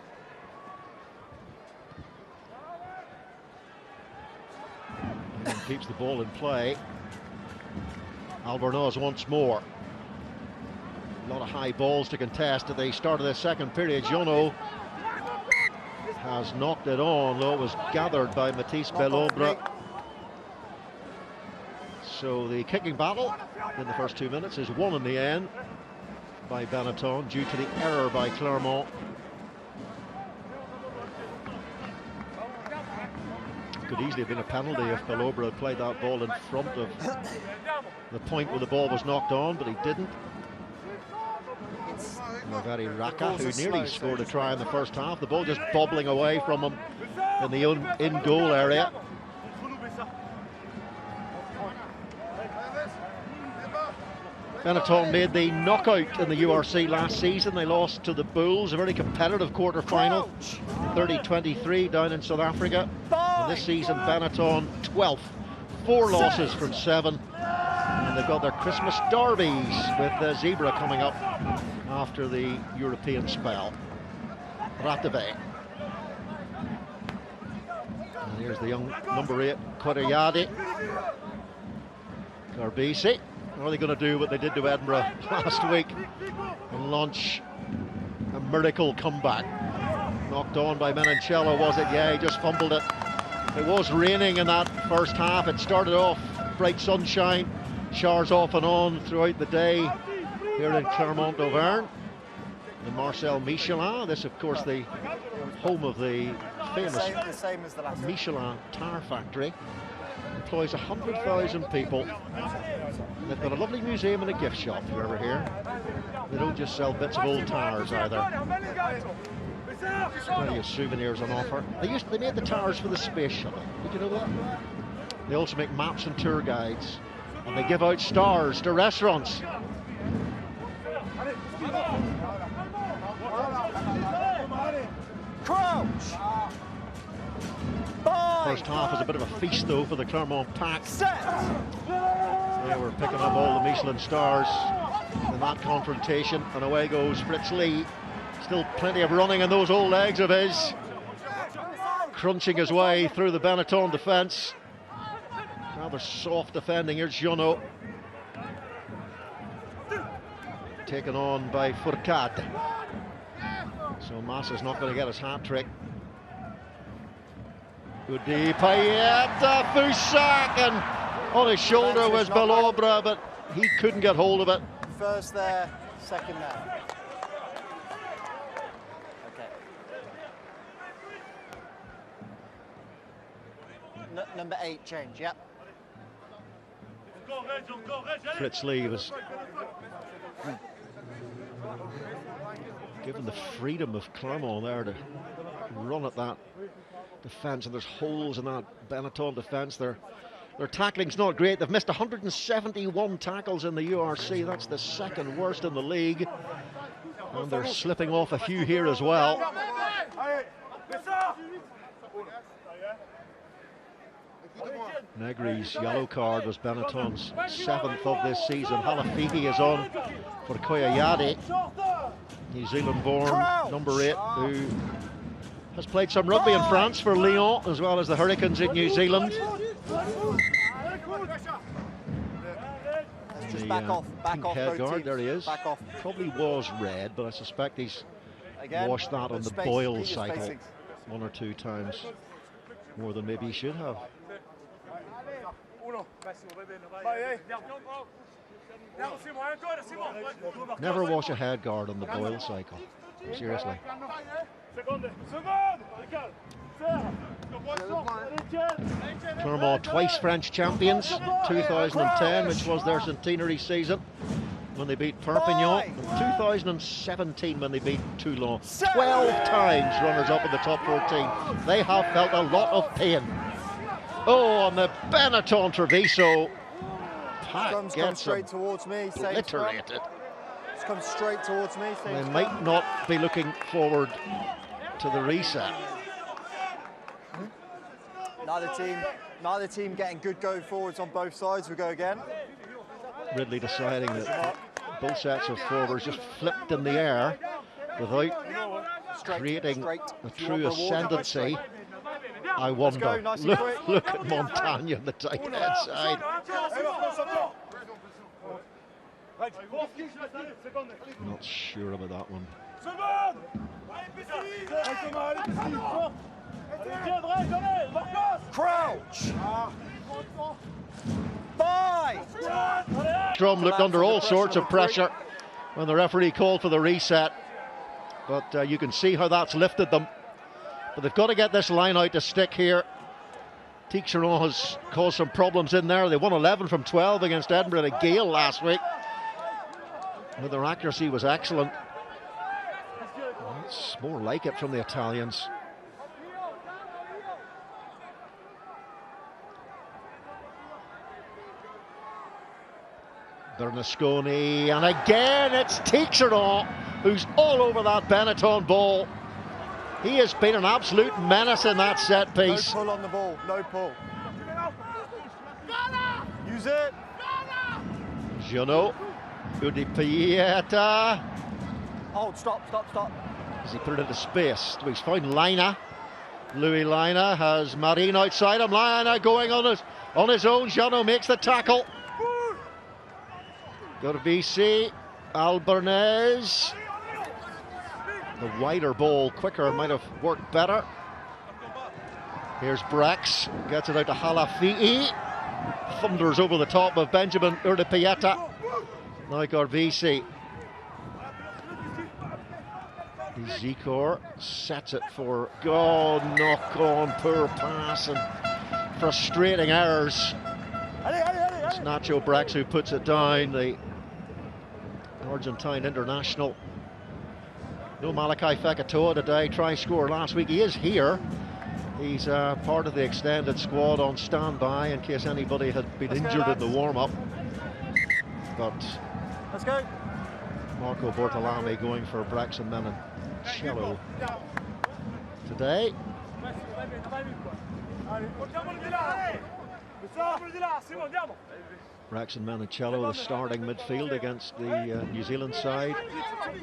And keeps the ball in play. Albornoz once more. A lot of high balls to contest at the start of the second period. Jauneau has knocked it on, though it was gathered by Mathys Belaubre. So the kicking battle in the first 2 minutes is won in the end by Benetton due to the error by Clermont. Could easily have been a penalty if Belaubre had played that ball in front of the point where the ball was knocked on, but he didn't. Alivereti Raka, who nearly scored a try in the first half. The ball just bobbling away from him in the in-goal area. Benetton made the knockout in the URC last season. They lost to the Bulls, a very competitive quarter-final, 30-23 down in South Africa. And this season, Benetton 12th, 4 losses from 7. And they've got their Christmas derbies with Zebra coming up after the European spell. Ratave. And here's the young number 8, Quadrayadi. Garbisi. What are they going to do what they did to Edinburgh last week and launch a miracle comeback? Knocked on by Menoncello, was it? Yeah, he just fumbled it. It was raining in that first half. It started off bright sunshine, showers off and on throughout the day here in Clermont Auvergne. The Marcel Michelin, this of course the home of the famous The same as the last Michelin tire factory. Employs 100,000 people. They've got a lovely museum and a gift shop, if you're ever here. They don't just sell bits of old tires either. There's plenty of souvenirs on offer. They made the tires for the space shuttle. Did you know that? They also make maps and tour guides. And they give out stars to restaurants. Crouch. First half was a bit of a feast, though, for the Clermont pack. Set. They were picking up all the Michelin stars in that confrontation, and away goes Fritz Lee. Still plenty of running in those old legs of his. Crunching his way through the Benetton defence. Rather soft defending. Here's Jauneau. Taken on by Fourcade. So Massa's not going to get his hat-trick. Urdapilleta, Fouyssac, and on his shoulder was Belaubre, but he couldn't get hold of it. First there, second there. Okay. Number 8 change, yep. Fritz Lee was given the freedom of Clermont there to run at that defence, and there's holes in that Benetton defence. Their tackling's not great. They've missed 171 tackles in the URC. That's the second worst in the league, and they're slipping off a few here as well. Negri's yellow card was Benetton's 7th of this season. Halafihi is on for Koyayadi, New Zealand born number 8, who has played some rugby in France for Lyon as well as the Hurricanes in New Zealand. Just back off, head guard, teams. there he is. Back off. Probably was red, but I suspect he's Again, washed that on the space, Boyle keep your cycle spacing. 1 or 2 times more than maybe he should have. Never wash a head guard on the Boyle cycle, seriously. Clermont twice French champions, 2010, which was their centenary season, when they beat Perpignan, and 2017 when they beat Toulon. 12 times runners-up in the top 14. They have felt a lot of pain. Oh, and the Benetton Treviso pack gets straight towards me. obliterated. It's come straight towards me. They might not be looking forward to the reset. Neither team getting good going forwards on both sides. We go again. Ridley deciding that both sets of forwards just flipped in the air without creating a true ascendancy. I wonder. Look at Montagne on the tight end side. Not sure about that one. Crouch! Bye! Drum looked under all sorts of pressure when the referee called for the reset, but you can see how that's lifted them. But they've got to get this line out to stick here. Tixeront has caused some problems in there. They won 11 from 12 against Edinburgh at Gale last week, but their accuracy was excellent. It's more like it from the Italians. Bernasconi, and again it's Tixeront who's all over that Benetton ball. He has been an absolute menace in that set piece. No pull on the ball, no pull. Use it. Jauneau, Urdapilleta. Hold, stop. As he put it into space, he's found Lina. Louis Lina has Marine outside him. Lina going on his own. Jauneau makes the tackle. Go to BC, Albernaise. The wider ball, quicker, might have worked better. Here's Brex, gets it out to Halafi'i. Thunders over the top of Benjamin Urdapilleta. Now Gorbisi. Zikor sets it for God, knock on, poor pass and frustrating errors. It's Nacho Brex who puts it down, the Argentine international. No Malachi Fekitoa today, try score last week. He is here. He's part of the extended squad on standby in case anybody had been injured in the warm-up. But let's go. Marco Bortolami going for Brex and Menoncello today. Brex and Menoncello, the starting midfield against the New Zealand side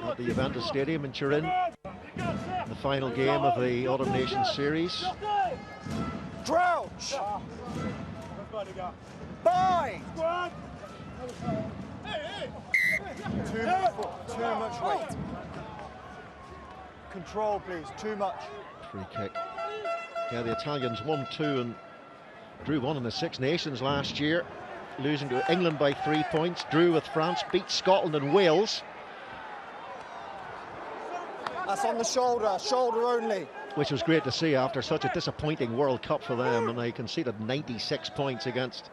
at the Juventus Stadium in Turin. The final game of the Autumn Nations Series. Crouch! Bye! Too much weight. Control, please. Too much. Free kick. Yeah, the Italians won 2 and drew 1 in the Six Nations last year, losing to England by 3 points, drew with France, beat Scotland and Wales. That's on the shoulder only. Which was great to see after such a disappointing World Cup for them, and they conceded 96 points against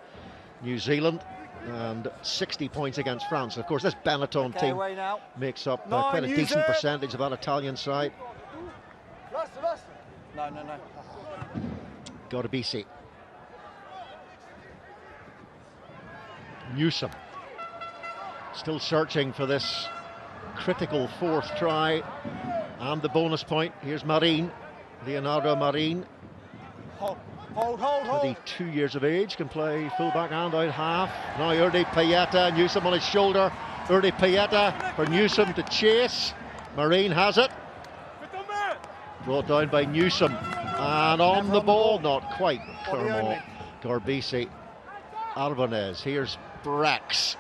New Zealand and 60 points against France. Of course, this Benetton team makes up quite a decent percentage of that Italian side. No. Got to BC. Newsome still searching for this critical fourth try and the bonus point. Here's Marine, Leonardo Marine. Hold. 22 years of age, can play fullback and out half. Now Urdapilleta, Newsome on his shoulder. Urdapilleta for Newsome to chase. Marine has it. Brought down by Newsome. And on the ball, not quite. Clermont, Gorbisi, Albanese. Here's Brex.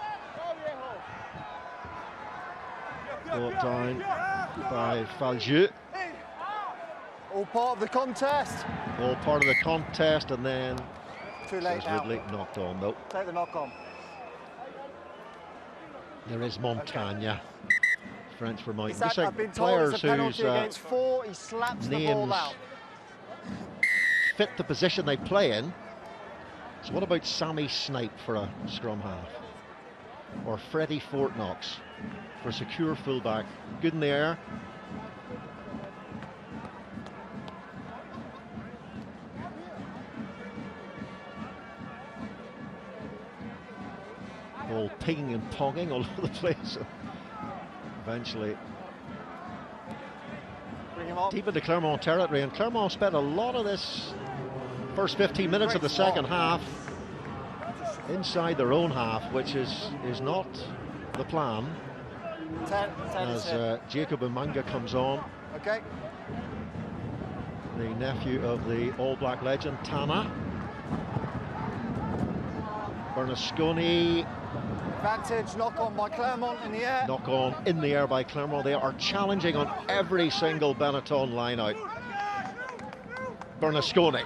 Brought down by Falgoux. All part of the contest. All part of the contest, and then too late now. Ridley knocked on though. Take the knock on. There is Montagne French for Mike. I've been told it's a penalty against 4. He slaps the ball out. Fit the position they play in. So what about Sammy Snipe for a scrum half? Or Freddie Fortnox for a secure fullback? Good in the air. Ball pinging and ponging all over the place. Eventually deep into Clermont territory, and Clermont spent a lot of this first 15 minutes of the second half inside their own half, which is not the plan. As Jacob Umanga comes on. Okay. The nephew of the All Black legend, Tana. Bernasconi. Advantage, knock on by Clermont in the air. Knock on in the air by Clermont. They are challenging on every single Benetton line out. Bernasconi.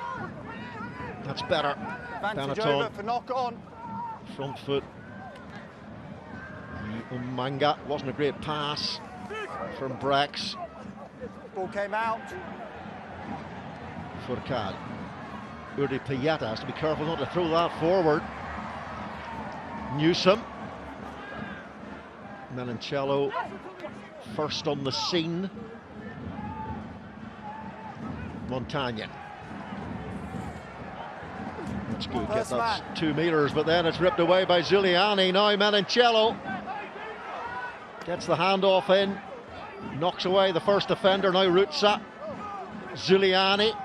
That's better. Advantage over for knock on. Front foot. Umanga. Wasn't a great pass from Brex. Ball came out. Fourcade. Urdapilleta has to be careful not to throw that forward. Newsome. Menoncello first on the scene. Montagne. That's good, get that 2 meters, but then it's ripped away by Giuliani. Now Menoncello gets the handoff in, knocks away the first defender. Now Ruzza. Giuliani.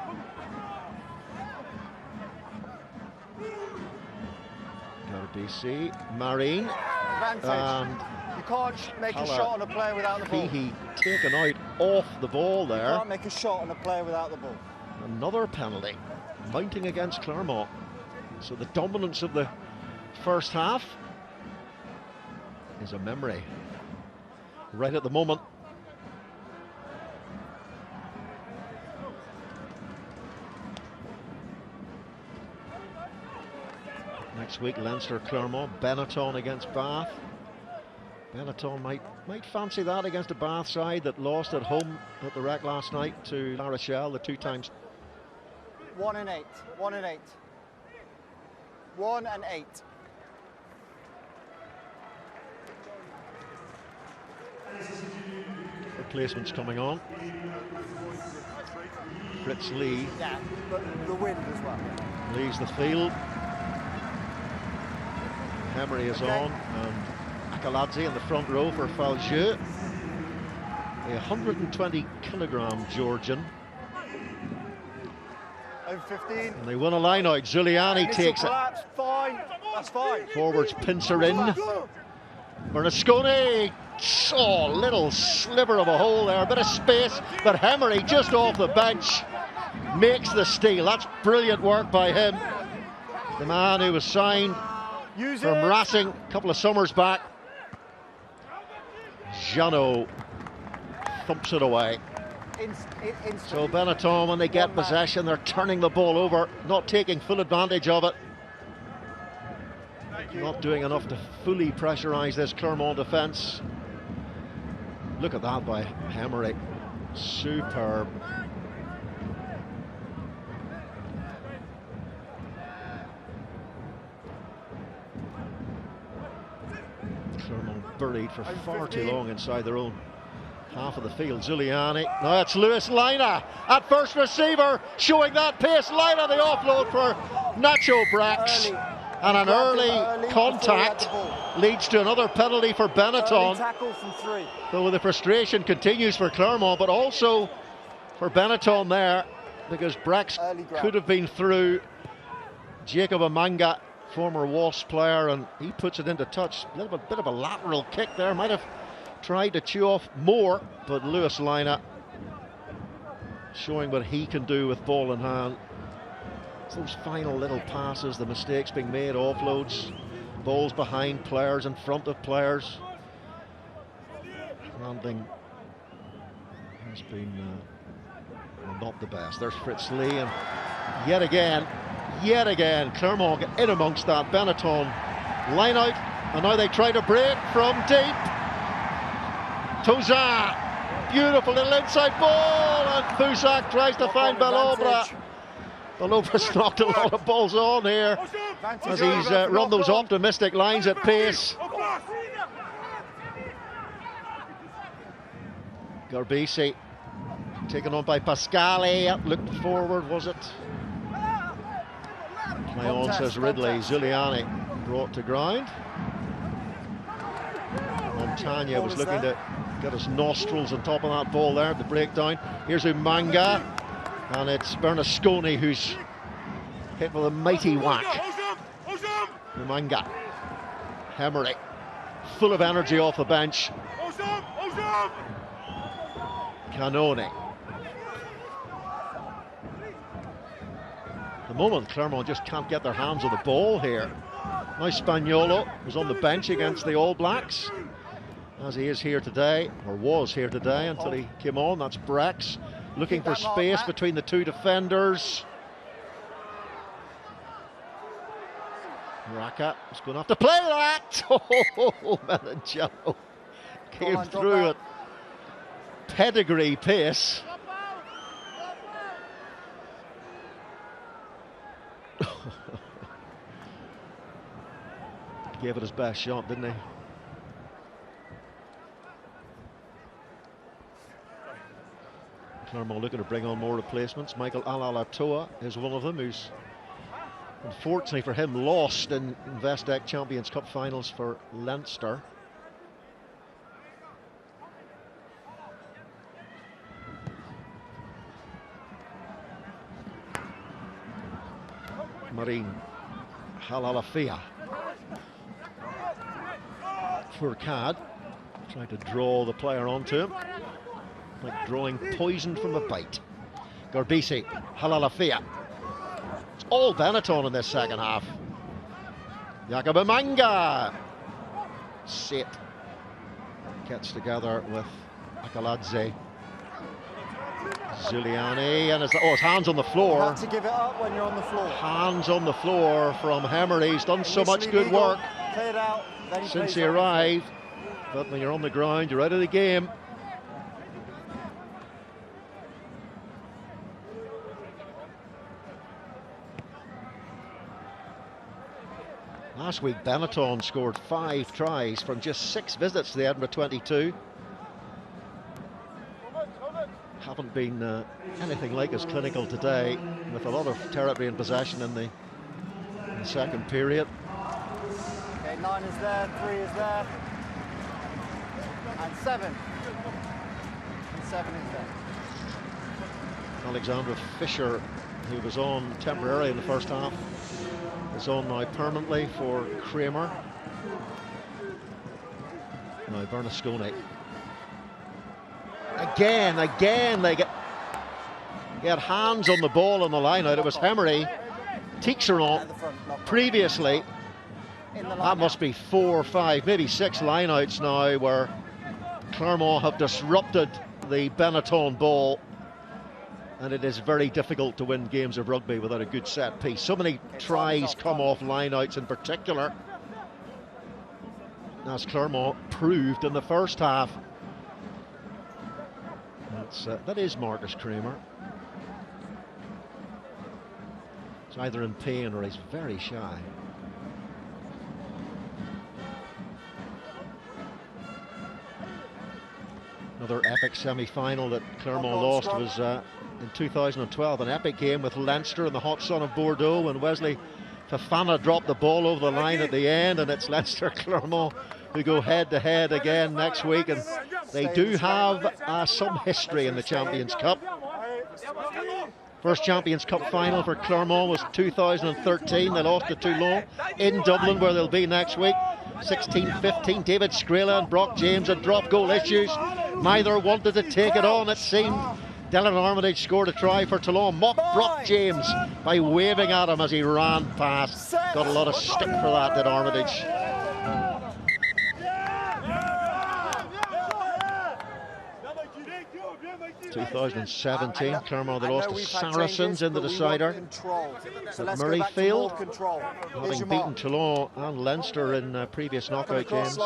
BC, Marine. Advantage. You can't make a shot on a player without the ball. He taken out off the ball there. You can't make a shot on a player without the ball. Another penalty mounting against Clermont. So the dominance of the first half is a memory right at the moment. Next week, Leinster, Clermont, Benetton against Bath. Benetton might fancy that against a Bath side that lost at home at the Rec last night to La Rochelle, the 2 times. 1 and 8. 1 and 8. 1 and 8. Replacements coming on. Fritz Lee. Yeah, but the wind as well. Leaves the field. Hemery is on, and Akhaladze in the front row for Falgoux. A 120-kilogram Georgian. Over 15. And they win a line out. Giuliani takes it. Fine. That's fine. Forwards pincer in. Bernasconi. Oh, little sliver of a hole there. A bit of space, but Hemery just off the bench makes the steal. That's brilliant work by him. The man who was signed from Racing a couple of summers back. Jauneau thumps it away. So Benetton, when they get possession, they're turning the ball over, not taking full advantage of it. Not doing enough to fully pressurise this Clermont defence. Look at that by Hemery. Superb. Clermont buried for far too long inside their own half of the field. Giuliani. Now it's Lewis Lina at first receiver, showing that pace. Lina the offload for Nacho Brex. And an early contact leads to another penalty for Benetton. So the frustration continues for Clermont, but also for Benetton there, because Brex could have been through. Jacob Umanga, former Wasps player, and he puts it into touch. A little bit of a lateral kick there. Might have tried to chew off more, but Lewis Lina showing what he can do with ball in hand. It's those final little passes, the mistakes being made, offloads, balls behind players, in front of players. Landing has been not the best. There's Fritz Lee, and yet again, Clermont get in amongst that. Benetton line out, and now they try to break from deep. Tauzin, beautiful little inside ball, and Fouyssac tries to find Belaubre. Belaubra's knocked a lot of balls on here as he's run those optimistic lines at pace. Garbisi taken on by Pascali, looked forward, was it? Play on, says Ridley. Zuliani brought to ground. Montagne was looking to get his nostrils on top of that ball there at the breakdown. Here's Umanga, and it's Bernasconi who's hit with a mighty whack. Umanga, Hemery, full of energy off the bench. Cannone. At the moment, Clermont just can't get their hands on the ball here. Now Spaniolo was on the bench against the All Blacks, as he is here today, or was here today until he came on. That's Brex looking for space between the two defenders. Raka is going to have to play that. Oh, Melangello came through at pedigree pace. Gave it his best shot, didn't he? Clermont looking to bring on more replacements. Michael Alalatoa is one of them, who's unfortunately for him lost in Investec Champions Cup finals for Leinster. Marine Halalafia. Fourcade trying to draw the player onto him, like drawing poison from a bite. Garbisi, Halalafia. It's all Benetton in this second half. Yakabamanga. Ceyte gets together with Akhaladze. Zuliani, and his hands on the floor. You have to give it up when you're on the floor. Hands on the floor from Hemery. He's done so much good work since he arrived. But when you're on the ground, you're out of the game. Last week, Benetton scored 5 tries from just 6 visits to the Edinburgh 22. Haven't been anything like as clinical today, with a lot of territory in possession in the second period. Okay, 9 is there, 3 is there, and 7. And 7 is there. Alexandre Fischer, who was on temporarily in the first half, is on now permanently for Kremer. Now Bernasconi. Again, they had hands on the ball on the line out. It was Hemery. Tixeront previously. That must be 4 or 5, maybe 6 lineouts now where Clermont have disrupted the Benetton ball, and it is very difficult to win games of rugby without a good set piece. So many tries come off lineouts in particular, as Clermont proved in the first half. That is Marcus Kremer. He's either in pain or he's very shy. Another epic semi-final that Clermont lost was in 2012, an epic game with Leinster in the hot sun of Bordeaux when Wesley Fofana dropped the ball over the line at the end, and it's Leinster-Clermont who go head-to-head again next week, and they do have some history in the Champions Cup. First Champions Cup final for Clermont was 2013. They lost to Toulon in Dublin, where they'll be next week. 16-15, David Scrella and Brock James had drop goal issues. Neither wanted to take it on, it seemed. Dylan Armitage scored a try for Toulon, mocked Brock James by waving at him as he ran past. Got a lot of stick for that, did Armitage. In 2017, Clermont they lost to Saracens in the decider at Murrayfield, having beaten Toulon and Leinster in previous knockout games.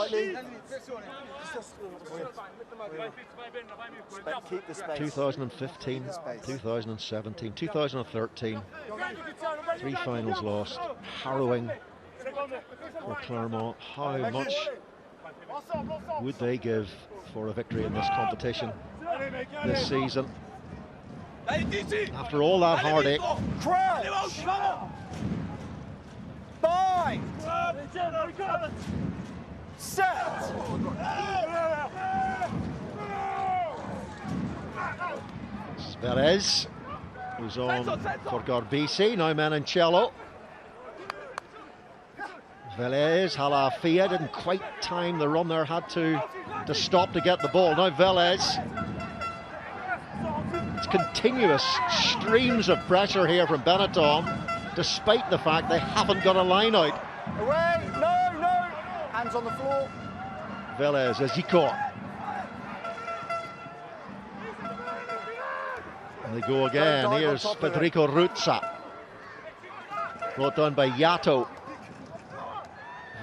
Keep the space. 2015, 2017, 2013. 3 finals lost. Harrowing for Clermont. How much would they give for a victory in this competition this season? After all that heartache. Crouch! 5! Set! Velez, who's on for Garbisi, now Menoncello. Velez, Halafia didn't quite time the run there, had to stop to get the ball. Now Velez. It's continuous streams of pressure here from Benetton, despite the fact they haven't got a line out. Away! No, no! Hands on the floor. Velez, Ezekiel. And they go again. Here's Federico Ruzza. Brought down by Yato.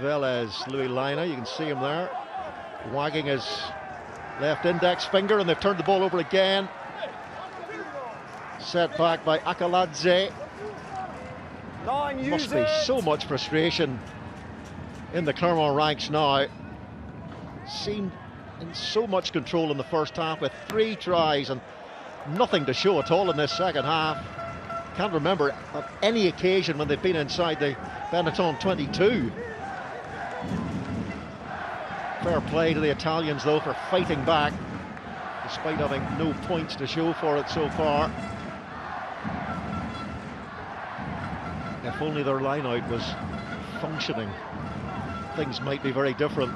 Velez, Louis Lina, you can see him there, wagging his left index finger, and they've turned the ball over again. Set back by Akhaladze. Must be so much frustration in the Clermont ranks now. Seemed in so much control in the first half with 3 tries and nothing to show at all in this second half. Can't remember of any occasion when they've been inside the Benetton 22. Fair play to the Italians though for fighting back, despite having no points to show for it so far. If only their line out was functioning, things might be very different.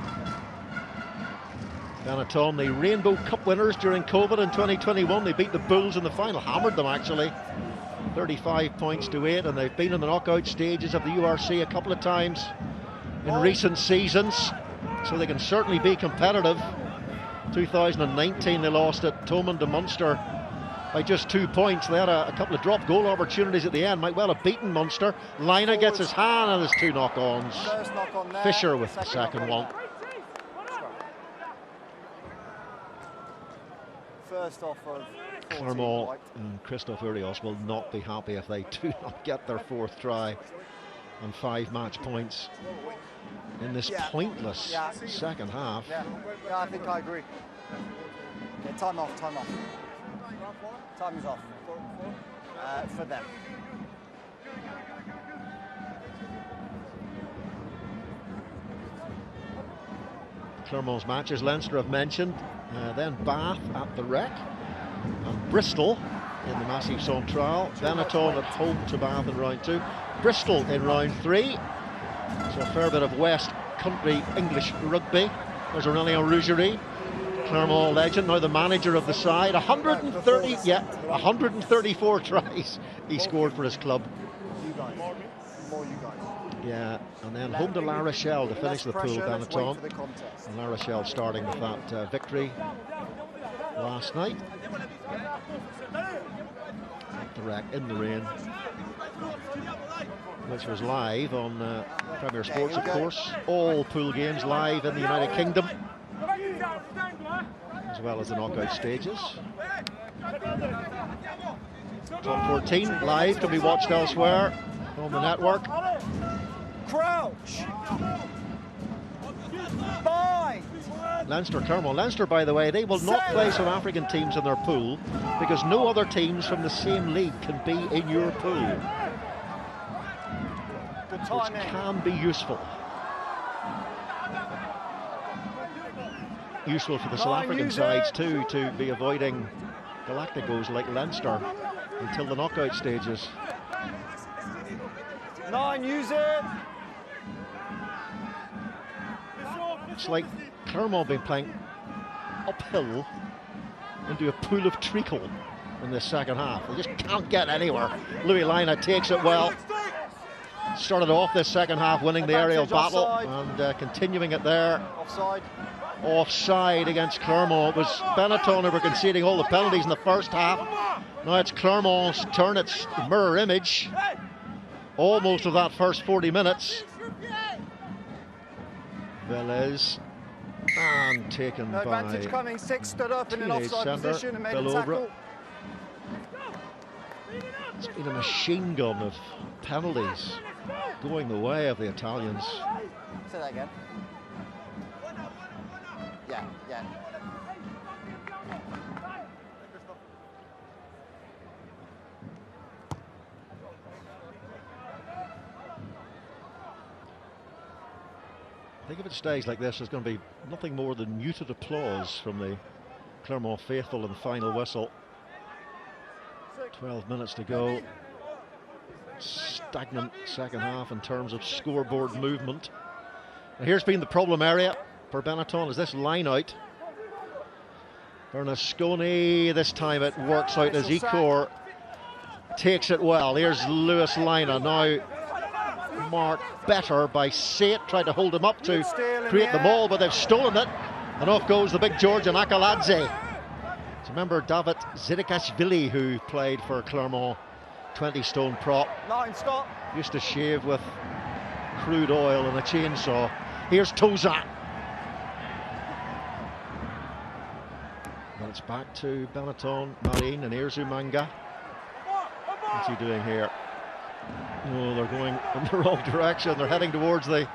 Benetton, the Rainbow Cup winners during COVID in 2021, they beat the Bulls in the final, hammered them actually, 35 points to 8, and they've been in the knockout stages of the URC a couple of times in recent seasons, so they can certainly be competitive. 2019 they lost at Thomond to Munster by just 2 points. They had a couple of drop goal opportunities at the end, might well have beaten Munster. Lina gets his hand on his 2 knock-ons. Fischer with the second one. First off of Clermont and Christophe Urios will not be happy if they do not get their 4th try and 5 match points in this pointless second half. Yeah, I think I agree. Yeah, time off. Time is off for them. Clermont's matches, Leinster have mentioned, then Bath at the Rec, and Bristol in the Massif Central. Benetton at home to Bath in round 2, Bristol in round 3. So a fair bit of West Country English rugby. There's Aurélien Rougerie, Clermont legend, now the manager of the side. 134 tries he scored for his club. More you guys. Yeah, and then home to La Rochelle to finish the pool, Benetton. And La Rochelle starting with that victory last night. At the Rec in the rain, which was live on Premier Sports, of course. All pool games live in the United Kingdom, as well as the knockout stages. Top 14 live to be watched elsewhere on the network. Crouch. 5. Leinster, Clermont. Leinster, by the way, they will not play South African teams in their pool because no other teams from the same league can be in your pool, which can be useful. Useful for the South African sides too, to be avoiding Galacticos like Leinster until the knockout stages. 9, use it. It's like Clermont been playing uphill into a pool of treacle in this second half. They just can't get anywhere. Louis Lina takes it well. Started off this second half winning the aerial battle and continuing it there. Offside against Clermont. It was Benetton who were conceding all the penalties in the first half. Now it's Clermont's turn. It's mirror image almost of that first 40 minutes. Velez And taken No by advantage coming. 6 stood up in an teenage offside centre, position and made a Belaubre. tackle. It's been a machine gun of penalties going the way of the Italians. Say that again. Yeah, yeah. I think if it stays like this, there's going to be nothing more than muted applause from the Clermont faithful in the final whistle. 12 minutes to go. Stagnant second half in terms of scoreboard movement. And here's been the problem area for Benetton, is this line out. Bernasconi, this time it works out as Icor takes it well. Here's Lewis Lina now marked better by Ceyte, tried to hold him up to create the maul, but they've stolen it, and off goes the big Giorgi Akhaladze. So remember David Zidikashvili, who played for Clermont, 20-stone prop. Line stop. Used to shave with crude oil and a chainsaw. Here's Tauzin. And it's back to Benetton, Marine, and here's Umanga. What's he doing here? Oh, they're going in the wrong direction. They're heading towards the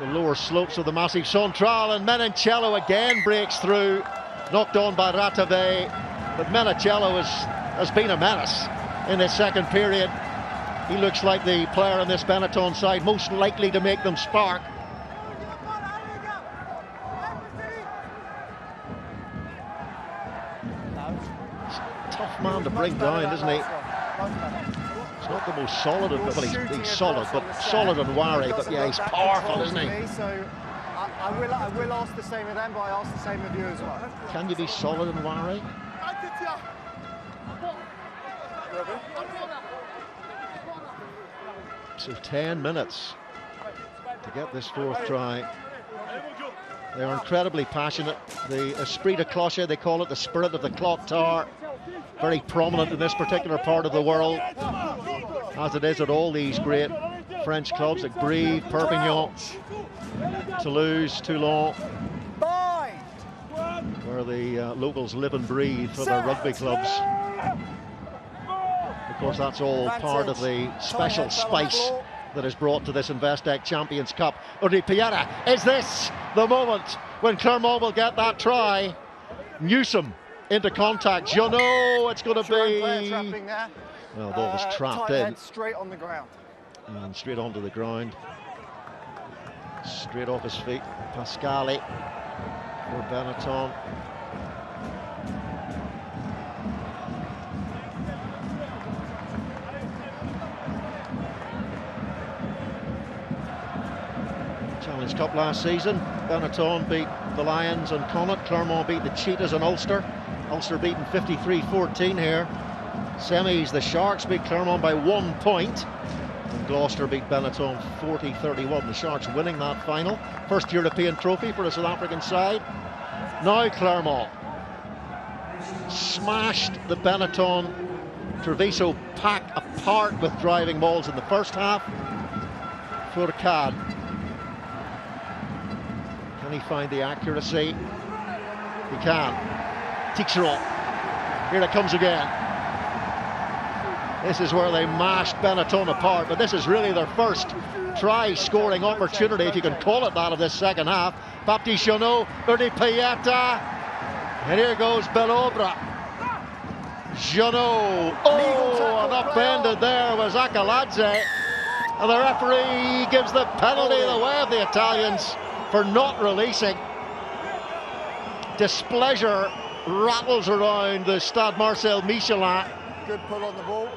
lower slopes of the Massif Central, and Menoncello again breaks through, knocked on by Ratave, but Menoncello has been a menace in this second period. He looks like the player on this Benetton side most likely to make them spark. Tough man to bring down, isn't he? He's not the most solid, well, he's solid, but solid and wary. But yeah, he's powerful, isn't he? So I will ask the same of them, but I ask the same of you as well. Can you be solid and wary? So 10 minutes to get this fourth try. They are incredibly passionate. The esprit de cloche, they call it, the spirit of the clock tower, very prominent in this particular part of the world, as it is at all these great French clubs like Brive, Perpignan, Toulouse, Toulon, where the locals live and breathe for their rugby clubs. Of course, that's all part of the special spice that is brought to this Investec Champions Cup. Urdapilleta, is this the moment when Clermont will get that try? Newsome into contact. Jauneau, it's going to be... Well, ball was trapped in. Straight on the ground. And straight onto the ground. Straight off his feet. Pascali for Benetton. Challenge Cup last season, Benetton beat the Lions and Connacht. Clermont beat the Cheetahs and Ulster. Ulster beaten 53-14 here. Semis, the Sharks beat Clermont by 1 point. And Gloucester beat Benetton 40-31. The Sharks winning that final. First European trophy for the South African side. Now Clermont smashed the Benetton Treviso pack apart with driving mauls in the first half. Fourcade. Can he find the accuracy? He can. Tixeront. Here it comes again. This is where they mashed Benetton apart, but this is really their first try-scoring opportunity, if you can call it that, of this second half. Baptiste Jauneau, Urdapilleta, and here goes Belaubre. Jauneau, oh, and upended there was Akhaladze, and the referee gives the penalty the way of the Italians for not releasing. Displeasure rattles around the Stade Marcel Michelin. Good pull on the ball.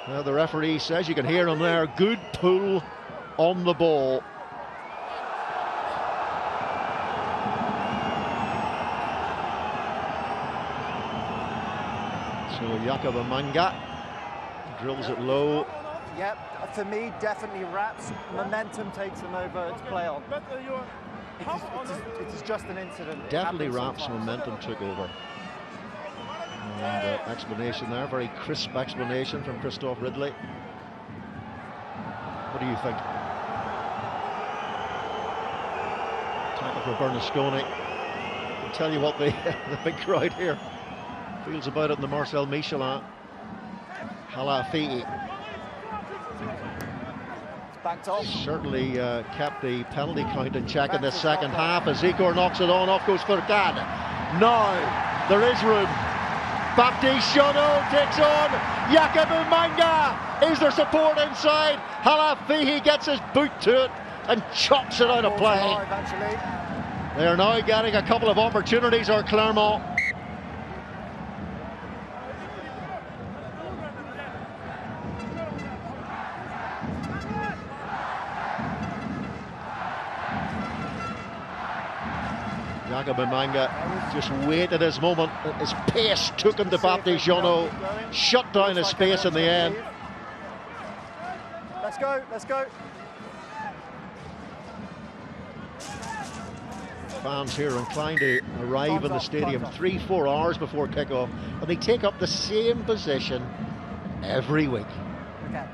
Now the referee says, you can hear him there, good pull on the ball. So Jakob Umanga drills it low. Yep, for me, definitely Raps. Momentum takes them over, it's play on. It is just an incident. Definitely Raps' momentum took over. And explanation there, very crisp explanation from Christophe Ridley. What do you think? for Bernasconi. I'll tell you what the big crowd here feels about it in the Marcel Michelin. Halafi'i Backed off. certainly kept the penalty count in check in the second half as Igor knocks it on. Off goes Fourcade. Now there is room. Baptiste Jauneau takes on Yakubu Manga. Is there support inside? Halafi'i gets his boot to it and chops it out of play. They are now getting a couple of opportunities, our Clermont. Yakubu Manga just waited his moment. His pace took him to Baptiste Jauneau. Shut down his space in the end. Let's go, let's go. Fans here inclined to arrive in the stadium 3-4 hours before kickoff, and they take up the same position every week. Okay.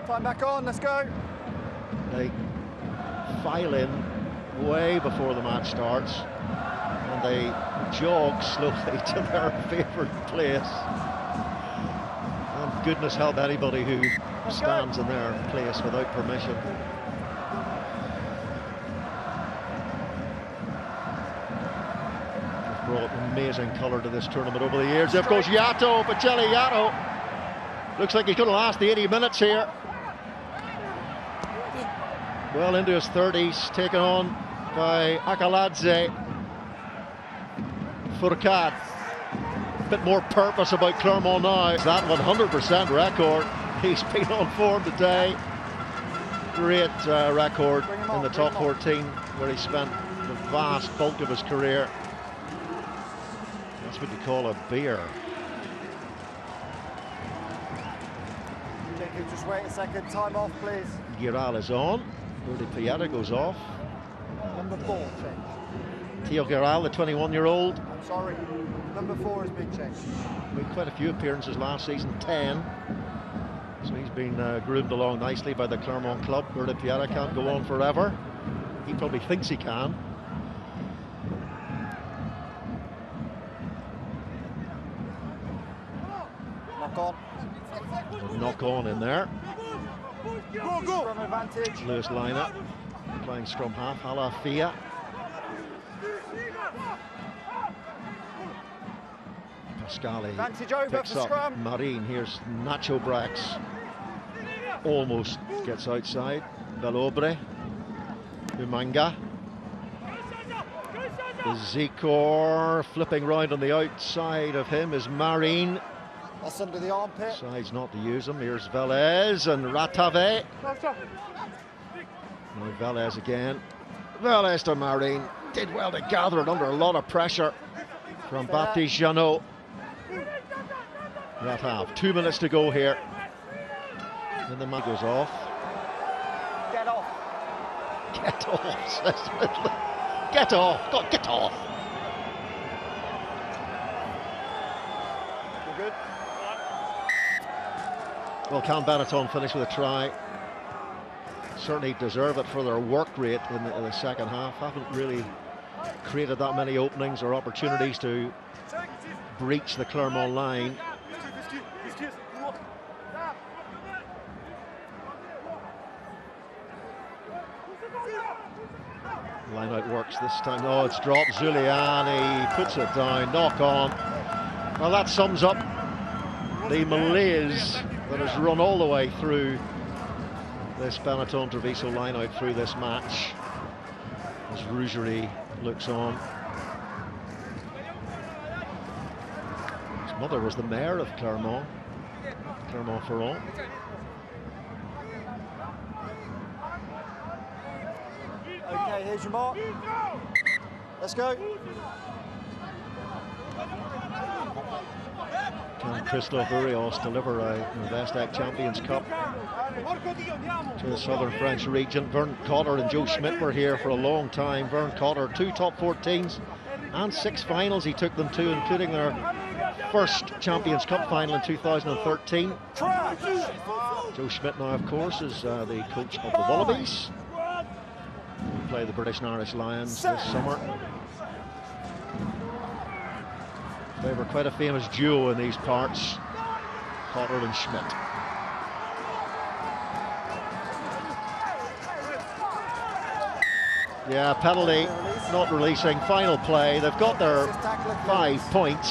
Time back on, let's go. They file in way before the match starts, and they jog slowly to their favourite place. And goodness help anybody who stands in their place without permission. Brought amazing colour to this tournament over the years. There goes Yato, Peceli Yato. Looks like he's going to last the 80 minutes here. Well into his 30s, taken on by Akhaladze. Fourcade. A bit more purpose about Clermont now. That 100% record. He's been on form today. Great record in the top 14, where he spent the vast bulk of his career. That's what you call a beer. Jacob, just wait a second. Time off, please. Giral is on. Urdapilleta goes off. Number 4 change. Théo Giral, the 21-year-old. I'm sorry. Number 4 has been changed. Made quite a few appearances last season, 10. So he's been groomed along nicely by the Clermont club. Urdapilleta can't go on forever. He probably thinks he can. Knock on. Knock on in there. Scrum advantage. Lewis lineup. Playing scrum half. Halafi'i. Pascali Advantage over picks for up scrum. Marine. Here's Nacho Brax. Almost gets outside. Belaubre. Umanga. Zikor flipping round on the outside of him is Marine. That's under the armpit. Decides not to use him. Here's Velez and Ratave. Now Velez again. Velez to Marine. Did well to gather it under a lot of pressure from Baptiste Jauneau. Ratave. 2 minutes to go here. Then the man goes off. Get off. Get off, says Ridley. Get off. God, get off. You're good. Well, can Benetton finish with a try? Certainly deserve it for their work rate in the second half. Haven't really created that many openings or opportunities to breach the Clermont line. Line out works this time. Oh, it's dropped. Zuliani puts it down. Knock on. Well, that sums up the malaise that has run all the way through this Benetton Treviso line out through this match as Rougerie looks on. His mother was the mayor of Clermont, Clermont-Ferrand. Okay, here's your mark. Let's go. Can Christophe Urios deliver a Investec Champions Cup to the southern French region? Vern Cotter and Joe Schmidt were here for a long time. Vern Cotter, 2 top 14s and 6 finals he took them to, including their first Champions Cup final in 2013. Joe Schmidt now, of course, is the coach of the Wallabies. He play the British and Irish Lions this summer. They were quite a famous duo in these parts, Potter and Schmidt. Yeah, penalty, not releasing, final play. They've got their 5 points.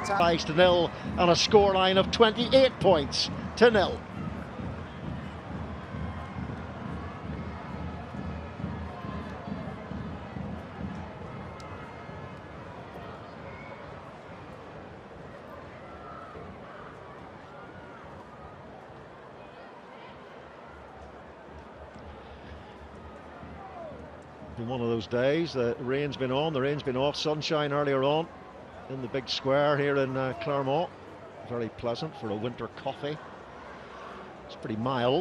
5-0 and a scoreline of 28-0. Been one of those days. The rain's been on, the rain's been off, sunshine earlier on in the big square here in Clermont. Very pleasant for a winter coffee. It's pretty mild.